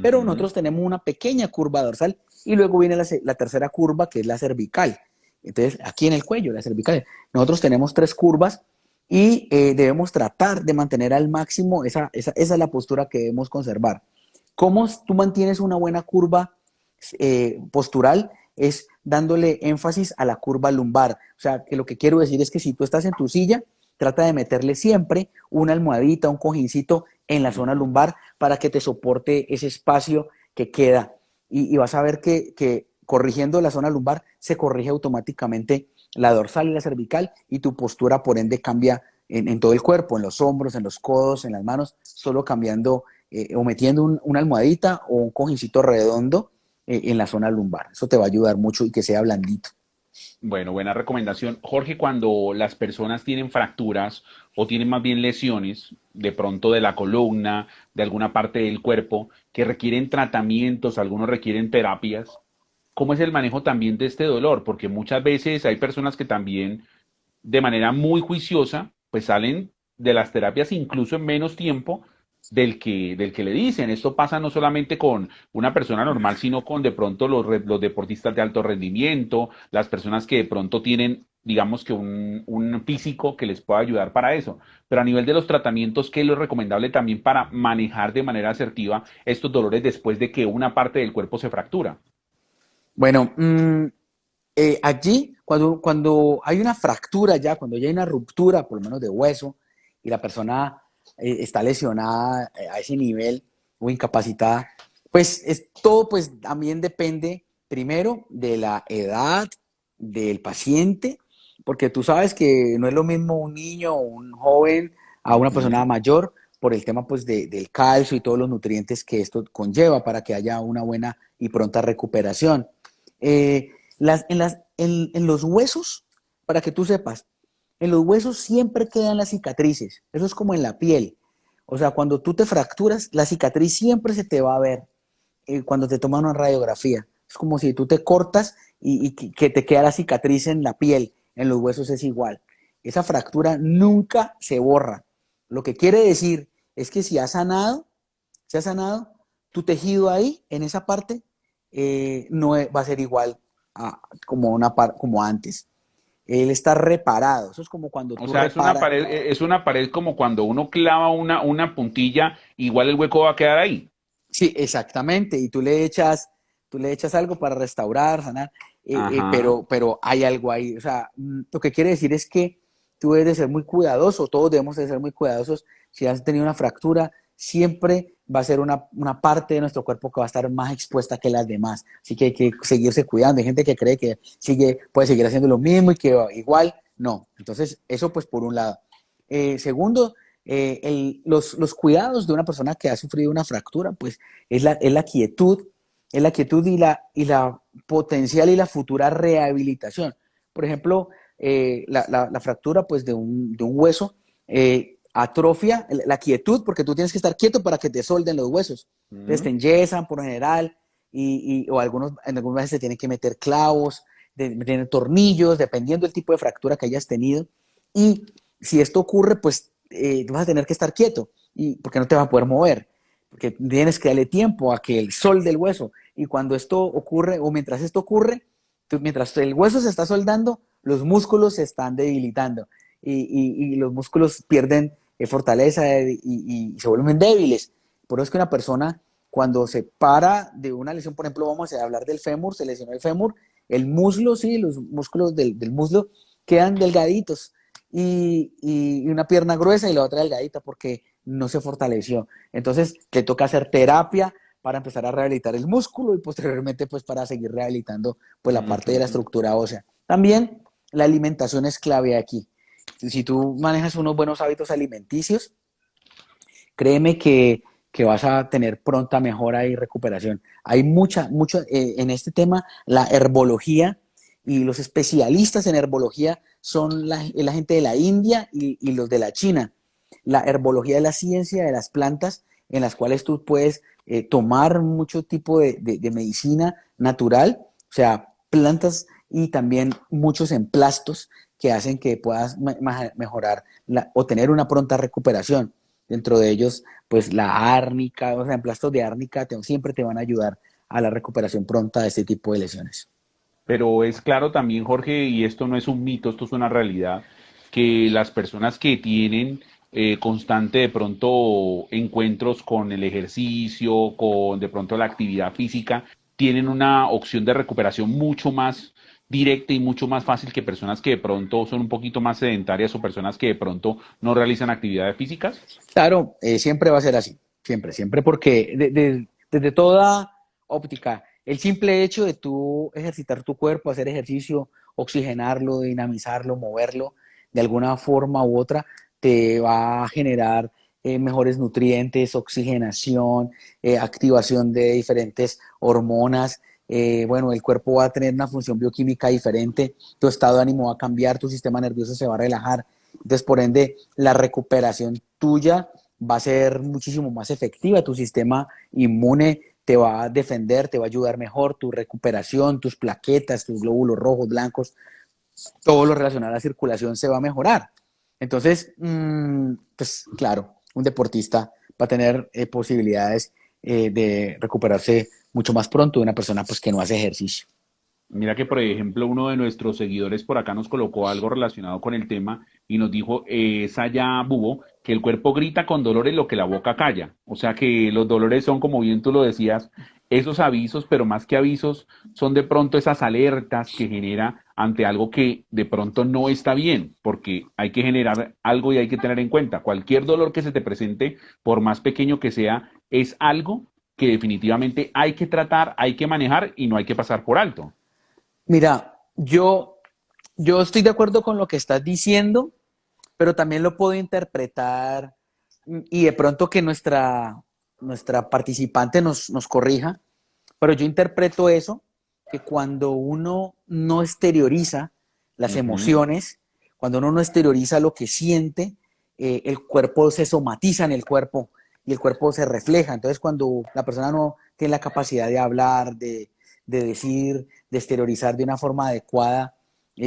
Pero ujú, nosotros tenemos una pequeña curva dorsal y luego viene la tercera curva, que es la cervical. Entonces, aquí en el cuello, la cervical. Nosotros tenemos tres curvas y debemos tratar de mantener al máximo esa es la postura que debemos conservar. ¿Cómo tú mantienes una buena curva postural? Es dándole énfasis a la curva lumbar. O sea, que lo que quiero decir es que si tú estás en tu silla, trata de meterle siempre una almohadita, un cojincito en la zona ujú. lumbar para que te soporte ese espacio que queda. Y vas a ver que corrigiendo la zona lumbar se corrige automáticamente la dorsal y la cervical y tu postura por ende cambia en todo el cuerpo, en los hombros, en los codos, en las manos, solo cambiando o metiendo una almohadita o un cojincito redondo en la zona lumbar. Eso te va a ayudar mucho y que sea blandito. Bueno, buena recomendación. Jorge, cuando las personas tienen fracturas o tienen más bien lesiones, de pronto de la columna, de alguna parte del cuerpo, que requieren tratamientos, algunos requieren terapias, ¿cómo es el manejo también de este dolor? Porque muchas veces hay personas que también de manera muy juiciosa, pues salen de las terapias incluso en menos tiempo del que le dicen. Esto pasa no solamente con una persona normal, sino con de pronto los deportistas de alto rendimiento, las personas que de pronto tienen, digamos que un físico que les pueda ayudar para eso. Pero a nivel de los tratamientos, ¿qué es lo recomendable también para manejar de manera asertiva estos dolores después de que una parte del cuerpo se fractura? Bueno, allí, cuando hay una fractura ya, cuando ya hay una ruptura, por lo menos de hueso, y la persona está lesionada a ese nivel o incapacitada, pues todo pues también depende primero de la edad del paciente, porque tú sabes que no es lo mismo un niño o un joven a una persona Ujú. mayor por el tema pues del calcio y todos los nutrientes que esto conlleva para que haya una buena y pronta recuperación. Eh, en los huesos, para que tú sepas, en los huesos siempre quedan las cicatrices. Eso es como en la piel. O sea, cuando tú te fracturas, la cicatriz siempre se te va a ver cuando te toman una radiografía. Es como si tú te cortas y que te queda la cicatriz en la piel. En los huesos es igual. Esa fractura nunca se borra. Lo que quiere decir es que si has sanado, tu tejido ahí, en esa parte, no va a ser igual como antes. Él está reparado. Eso es como cuando O tú sea, reparas. es una pared como cuando uno clava una puntilla, igual el hueco va a quedar ahí. Sí, exactamente. Y tú le echas algo para restaurar, sanar, Ajá. pero hay algo ahí. O sea, lo que quiere decir es que tú debes de ser muy cuidadoso, todos debemos de ser muy cuidadosos. Si has tenido una fractura, siempre va a ser una parte de nuestro cuerpo que va a estar más expuesta que las demás. Así que hay que seguirse cuidando. Hay gente que cree que puede seguir haciendo lo mismo y que igual, no. Entonces, eso pues por un lado. Segundo, los cuidados de una persona que ha sufrido una fractura, pues es la quietud y la potencial y la futura rehabilitación. Por ejemplo, la fractura pues, de un hueso atrofia la quietud, porque tú tienes que estar quieto para que te solden los huesos. Entonces te Mm. enyesan por general, o en algunas veces se tienen que meter clavos, meter tornillos, dependiendo del tipo de fractura que hayas tenido. Y si esto ocurre, pues vas a tener que estar quieto, porque no te vas a poder mover, porque tienes que darle tiempo a que el sol del hueso, y cuando esto ocurre, o mientras esto ocurre, mientras el hueso se está soldando, los músculos se están debilitando, y los músculos pierden fortaleza y se vuelven débiles. Por eso es que una persona cuando se para de una lesión, por ejemplo, vamos a hablar del fémur, se lesionó el fémur, el muslo, sí, los músculos del muslo quedan delgaditos y una pierna gruesa y la otra delgadita porque no se fortaleció. Entonces, te toca hacer terapia para empezar a rehabilitar el músculo y posteriormente pues para seguir rehabilitando pues la parte de la Ujú. estructura ósea. También la alimentación es clave aquí. Si tú manejas unos buenos hábitos alimenticios, créeme que vas a tener pronta mejora y recuperación. Hay mucho en este tema, la herbología y los especialistas en herbología son la gente de la India y los de la China. La herbología es la ciencia de las plantas en las cuales tú puedes tomar mucho tipo de medicina natural, o sea, plantas y también muchos emplastos que hacen que puedas mejorar o tener una pronta recuperación. Dentro de ellos, pues la árnica, o sea, emplastos de árnica siempre te van a ayudar a la recuperación pronta de este tipo de lesiones. Pero es claro también, Jorge, y esto no es un mito, esto es una realidad, que las personas que tienen constante de pronto encuentros con el ejercicio, con de pronto la actividad física, tienen una opción de recuperación mucho más directa y mucho más fácil que personas que de pronto son un poquito más sedentarias o personas que de pronto no realizan actividades físicas. Claro, siempre va a ser así, siempre, porque desde toda óptica, el simple hecho de tú ejercitar tu cuerpo, hacer ejercicio, oxigenarlo, dinamizarlo, moverlo, de alguna forma u otra, te va a generar mejores nutrientes, oxigenación, activación de diferentes hormonas. Bueno, el cuerpo va a tener una función bioquímica diferente, tu estado de ánimo va a cambiar, tu sistema nervioso se va a relajar. Entonces, por ende, la recuperación tuya va a ser muchísimo más efectiva. Tu sistema inmune te va a defender, te va a ayudar mejor. Tu recuperación, tus plaquetas, tus glóbulos rojos, blancos, todo lo relacionado a la circulación se va a mejorar. Entonces, pues claro, un deportista va a tener posibilidades de recuperarse mucho más pronto de una persona pues, que no hace ejercicio. Mira que, por ejemplo, uno de nuestros seguidores por acá nos colocó algo relacionado con el tema y nos dijo, Saya Bubo, que el cuerpo grita con dolores lo que la boca calla. O sea que los dolores son, como bien tú lo decías, esos avisos, pero más que avisos, son de pronto esas alertas que genera ante algo que de pronto no está bien, porque hay que generar algo y hay que tener en cuenta, cualquier dolor que se te presente, por más pequeño que sea, es algo que definitivamente hay que tratar, hay que manejar y no hay que pasar por alto. Mira, yo estoy de acuerdo con lo que estás diciendo, pero también lo puedo interpretar y de pronto que nuestra participante nos corrija, pero yo interpreto eso, que cuando uno no exterioriza las Ujú. emociones, cuando uno no exterioriza lo que siente, el cuerpo se somatiza en el cuerpo y el cuerpo se refleja. Entonces, cuando la persona no tiene la capacidad de hablar, de decir, de exteriorizar de una forma adecuada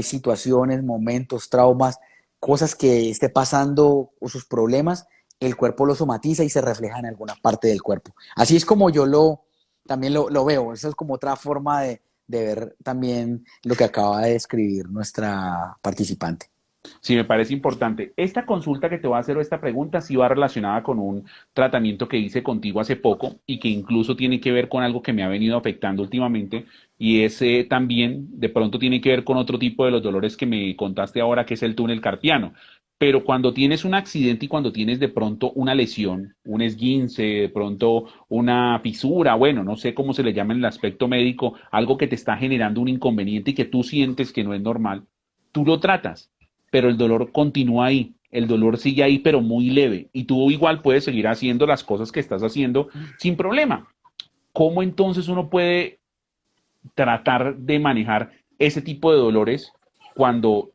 situaciones, momentos, traumas, cosas que esté pasando o sus problemas, el cuerpo lo somatiza y se refleja en alguna parte del cuerpo. Así es como yo también lo veo. Eso es como otra forma de ver también lo que acaba de describir nuestra participante. Sí, me parece importante. Esta consulta que te voy a hacer o esta pregunta sí va relacionada con un tratamiento que hice contigo hace poco y que incluso tiene que ver con algo que me ha venido afectando últimamente y ese también de pronto tiene que ver con otro tipo de los dolores que me contaste ahora, que es el túnel carpiano. Pero cuando tienes un accidente y cuando tienes de pronto una lesión, un esguince, de pronto una fisura, bueno, no sé cómo se le llama en el aspecto médico, algo que te está generando un inconveniente y que tú sientes que no es normal, tú lo tratas, pero el dolor continúa ahí, el dolor sigue ahí, pero muy leve, y tú igual puedes seguir haciendo las cosas que estás haciendo sin problema. ¿Cómo entonces uno puede tratar de manejar ese tipo de dolores cuando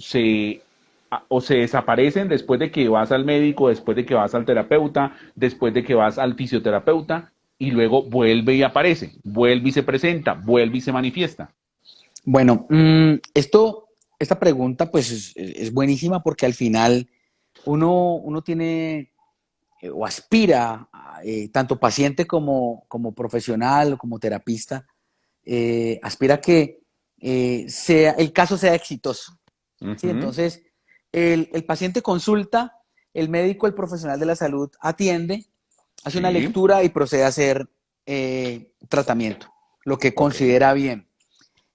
o se desaparecen después de que vas al médico, después de que vas al terapeuta, después de que vas al fisioterapeuta y luego vuelve y aparece, vuelve y se presenta, vuelve y se manifiesta? Bueno, esta pregunta pues es buenísima porque al final uno tiene o aspira, tanto paciente como profesional o como terapista, aspira a que el caso sea exitoso. Uh ¿Sí? -huh. Entonces, el paciente consulta, el médico, el profesional de la salud atiende, hace una Sí. lectura y procede a hacer tratamiento, lo que Ok. considera bien.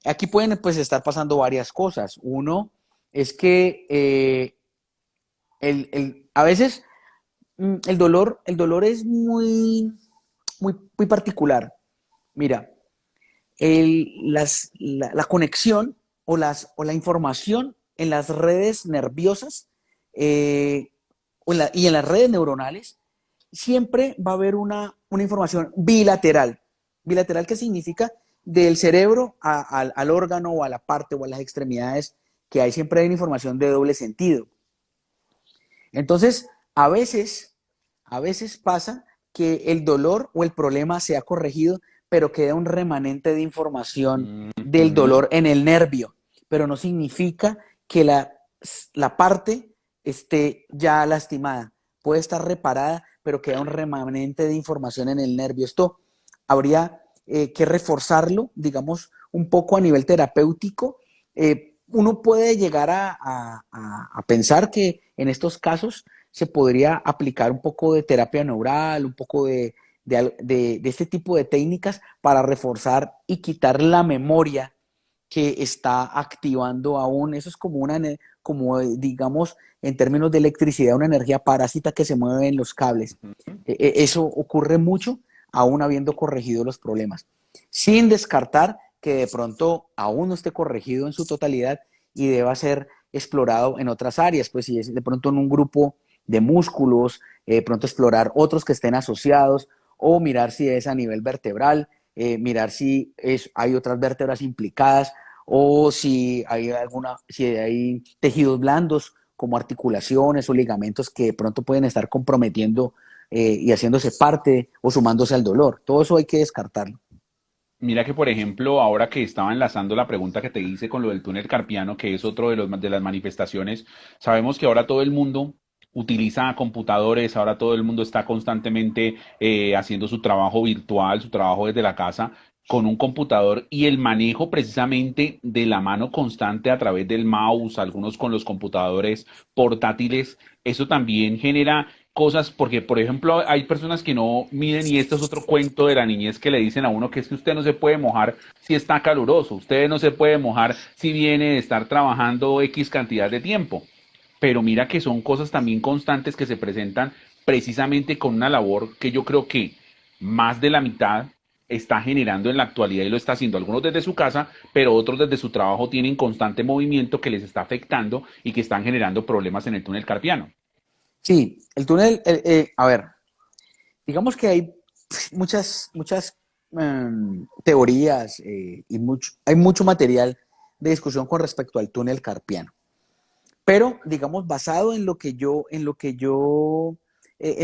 Aquí pueden pues estar pasando varias cosas. Uno es que a veces el dolor es muy particular. Mira, la conexión o la información en las redes nerviosas eh, y en las redes neuronales, siempre va a haber una información bilateral. Bilateral, ¿qué significa? Del cerebro al órgano o a la parte o a las extremidades, que hay siempre hay una información de doble sentido. Entonces, a veces pasa que el dolor o el problema se ha corregido, pero queda un remanente de información del Ujú. dolor en el nervio, pero no significa que la parte esté ya lastimada. Puede estar reparada, pero queda un remanente de información en el nervio. Esto habría que reforzarlo, digamos, un poco a nivel terapéutico. Uno puede llegar a pensar que en estos casos se podría aplicar un poco de terapia neural, un poco de este tipo de técnicas para reforzar y quitar la memoria que está activando aún. Eso es como digamos, en términos de electricidad, una energía parásita que se mueve en los cables. Eso ocurre mucho aún habiendo corregido los problemas, sin descartar que de pronto aún no esté corregido en su totalidad y deba ser explorado en otras áreas, pues si es de pronto en un grupo de músculos, de pronto explorar otros que estén asociados o mirar si es a nivel vertebral, mirar hay otras vértebras implicadas o si hay tejidos blandos como articulaciones o ligamentos que de pronto pueden estar comprometiendo y haciéndose parte o sumándose al dolor. Todo eso hay que descartarlo. Mira que, por ejemplo, ahora que estaba enlazando la pregunta que te hice con lo del túnel carpiano, que es otro de las manifestaciones, sabemos que ahora todo el mundo utiliza computadores, ahora todo el mundo está constantemente haciendo su trabajo virtual, su trabajo desde la casa con un computador y el manejo precisamente de la mano constante a través del mouse, algunos con los computadores portátiles, eso también genera cosas, porque por ejemplo hay personas que no miden y esto es otro cuento de la niñez que le dicen a uno que es que usted no se puede mojar si está caluroso, usted no se puede mojar si viene de estar trabajando X cantidad de tiempo. Pero mira que son cosas también constantes que se presentan precisamente con una labor que yo creo que más de la mitad está generando en la actualidad y lo está haciendo algunos desde su casa, pero otros desde su trabajo tienen constante movimiento que les está afectando y que están generando problemas en el túnel carpiano. Sí, el túnel, a ver, digamos que hay muchas teorías y hay mucho material de discusión con respecto al túnel carpiano. Pero, digamos, basado en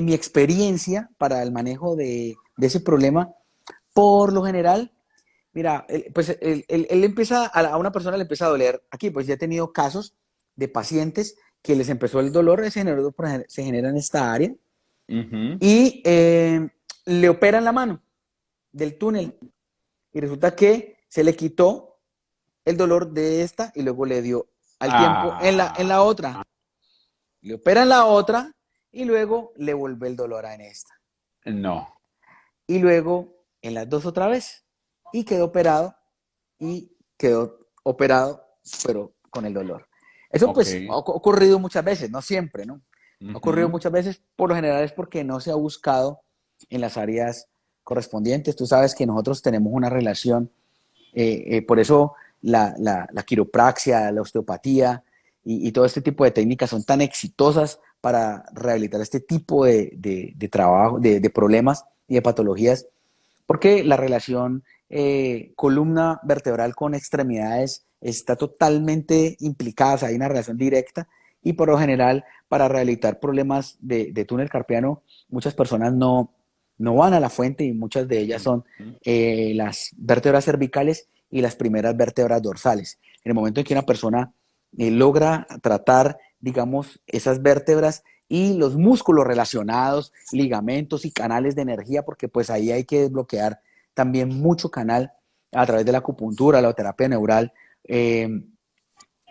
mi experiencia para el manejo de ese problema, por lo general, mira, pues él empieza, a una persona le empieza a doler aquí, pues ya he tenido casos de pacientes que les empezó el dolor, se genera en esta área, Ujú. y le operan la mano del túnel, y resulta que se le quitó el dolor de esta y luego le dio al tiempo en la Ah, otra. Le operan la otra y luego le vuelve el dolor en esta. no. Y luego en las dos otra vez. Y quedó operado y quedó operado, pero con el dolor. Eso Ok. pues ha ocurrido muchas veces, no siempre, ¿no? Ha ocurrido Ujú. muchas veces, por lo general es porque no se ha buscado en las áreas correspondientes. Tú sabes que nosotros tenemos una relación, por eso la quiropraxia, la osteopatía y todo este tipo de técnicas son tan exitosas para rehabilitar este tipo de trabajo, de problemas y de patologías, porque la relación columna vertebral con extremidades está totalmente implicada, o sea, hay una relación directa y por lo general para rehabilitar problemas de túnel carpiano muchas personas no van a la fuente y muchas de ellas son Ujú. las vértebras cervicales y las primeras vértebras dorsales. En el momento en que una persona logra tratar, digamos, esas vértebras y los músculos relacionados, ligamentos y canales de energía, porque pues ahí hay que desbloquear también mucho canal a través de la acupuntura, la terapia neural. Eh,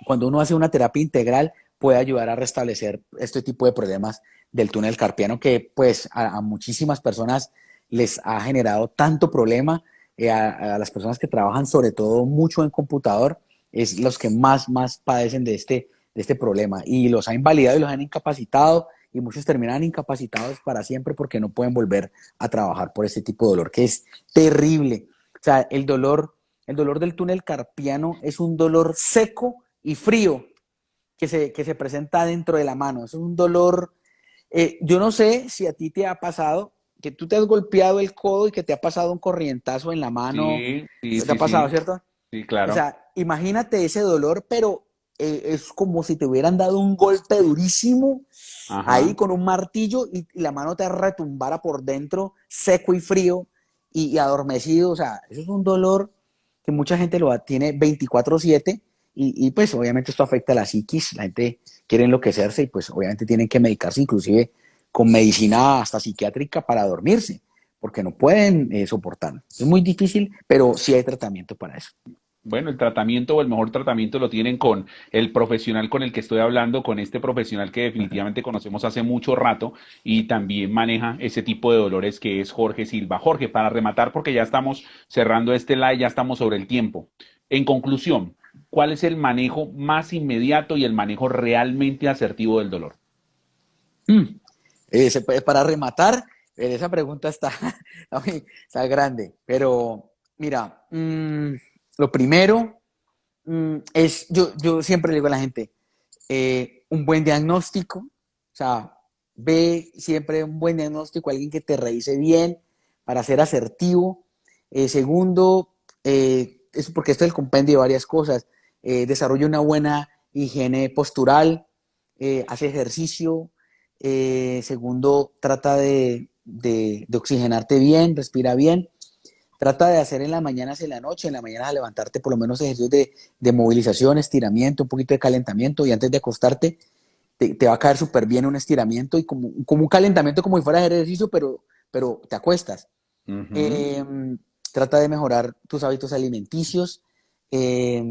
Cuando uno hace una terapia integral, puede ayudar a restablecer este tipo de problemas del túnel carpiano que pues a muchísimas personas les ha generado tanto problema a las personas que trabajan sobre todo mucho en computador, es los que más padecen de este problema y los ha invalidado y los han incapacitado y muchos terminan incapacitados para siempre porque no pueden volver a trabajar por este tipo de dolor que es terrible. O sea, el dolor del túnel carpiano es un dolor seco y frío que se presenta dentro de la mano. Es un dolor, yo no sé si a ti te ha pasado que tú te has golpeado el codo y que te ha pasado un corrientazo en la mano. Sí, sí, ¿Te ha sí, pasado, sí, cierto? sí, O claro. sea, imagínate ese dolor, pero es como si te hubieran dado un golpe durísimo ahí Ajá. con un martillo y la mano te retumbara por dentro, seco y frío y adormecido. O sea, eso es un dolor que mucha gente tiene 24/7 y pues obviamente esto afecta a la psiquis. La gente quiere enloquecerse y pues obviamente tienen que medicarse inclusive con medicina hasta psiquiátrica para dormirse porque no pueden soportarlo. Es muy difícil, pero sí hay tratamiento para eso. Bueno, el tratamiento o el mejor tratamiento lo tienen con el profesional con el que estoy hablando, con este profesional que definitivamente conocemos hace mucho rato y también maneja ese tipo de dolores que es Jorge Silva. Jorge, para rematar, porque ya estamos cerrando este live, ya estamos sobre el tiempo. En conclusión, ¿cuál es el manejo más inmediato y el manejo realmente asertivo del dolor? Mm. Para rematar, esa pregunta está, está grande, pero mira, lo primero es, yo siempre le digo a la gente, un buen diagnóstico, o sea, ve siempre un buen diagnóstico, alguien que te revise bien para ser asertivo. Segundo, es porque esto es el compendio de varias cosas. Desarrolla una buena higiene postural, hace ejercicio. Segundo, trata de oxigenarte bien, respira bien. Trata de hacer en las mañanas y en la noche, en la mañana a levantarte por lo menos ejercicios de movilización, estiramiento, un poquito de calentamiento y antes de acostarte te va a caer súper bien un estiramiento y como un calentamiento como si fuera ejercicio, pero te acuestas. Ujú. Eh, Trata de mejorar tus hábitos alimenticios eh,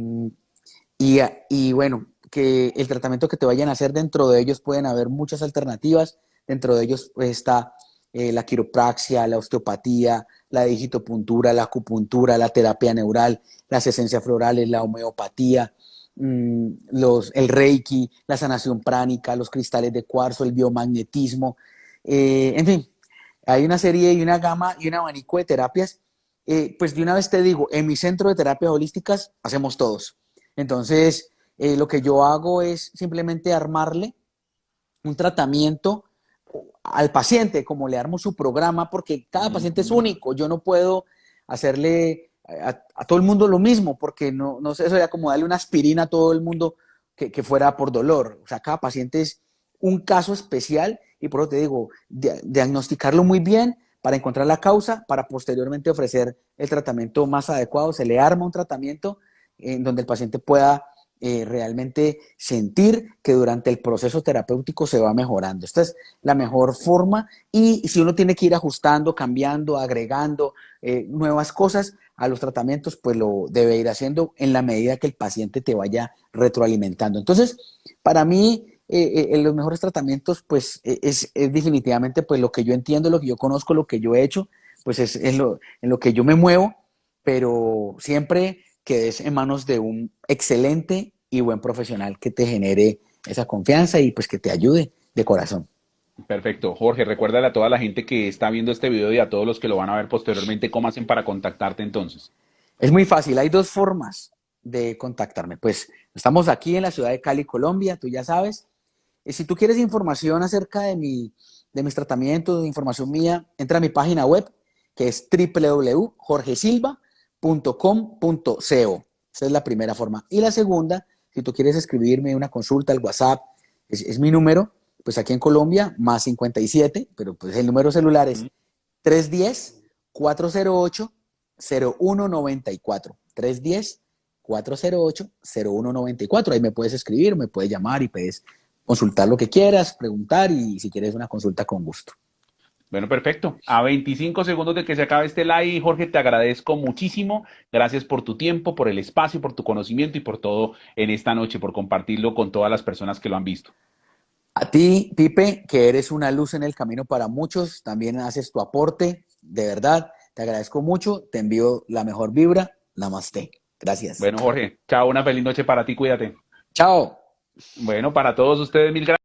y bueno, que el tratamiento que te vayan a hacer dentro de ellos pueden haber muchas alternativas. Dentro de ellos pues, está la quiropraxia, la osteopatía, la digitopuntura, la acupuntura, la terapia neural, las esencias florales, la homeopatía, el reiki, la sanación pránica, los cristales de cuarzo, el biomagnetismo, en fin, hay una serie y una gama y un abanico de terapias. Pues de una vez te digo, en mi centro de terapias holísticas hacemos todos. Entonces, lo que yo hago es simplemente armarle un tratamiento al paciente, como le armo su programa, porque cada paciente es Ujú. único. Yo no puedo hacerle a todo el mundo lo mismo, porque no sé, eso sería como darle una aspirina a todo el mundo que fuera por dolor. O sea, cada paciente es un caso especial y por eso te digo, diagnosticarlo muy bien para encontrar la causa, para posteriormente ofrecer el tratamiento más adecuado. Se le arma un tratamiento en donde el paciente pueda realmente sentir que durante el proceso terapéutico se va mejorando. Esta es la mejor forma y si uno tiene que ir ajustando, cambiando, agregando nuevas cosas a los tratamientos, pues lo debe ir haciendo en la medida que el paciente te vaya retroalimentando. Entonces, para mí, los mejores tratamientos, pues es definitivamente pues lo que yo entiendo, lo que yo conozco, lo que yo he hecho, pues en lo que yo me muevo, pero siempre quedes en manos de un excelente y buen profesional que te genere esa confianza y pues que te ayude de corazón. Perfecto. Jorge, recuérdale a toda la gente que está viendo este video y a todos los que lo van a ver posteriormente cómo hacen para contactarte entonces. Es muy fácil, hay dos formas de contactarme. Pues estamos aquí en la ciudad de Cali, Colombia, tú ya sabes. Si tú quieres información acerca de mis tratamientos, de información mía, entra a mi página web que es www.jorgesilva.com.co. Esa es la primera forma. Y la segunda, si tú quieres escribirme una consulta al WhatsApp, es mi número, pues aquí en Colombia, más 57, pero pues el número celular es 310-408-0194. 310-408-0194. Ahí me puedes escribir, me puedes llamar y puedes consultar lo que quieras, preguntar y si quieres una consulta con gusto. Bueno, perfecto. A 25 segundos de que se acabe este live, Jorge, te agradezco muchísimo. Gracias por tu tiempo, por el espacio, por tu conocimiento y por todo en esta noche, por compartirlo con todas las personas que lo han visto. A ti, Pipe, que eres una luz en el camino para muchos, también haces tu aporte De verdad, te agradezco mucho, te envío la mejor vibra. Namaste. Gracias. Bueno, Jorge, chao, una feliz noche para ti, cuídate. Chao. Bueno, para todos ustedes, mil gracias.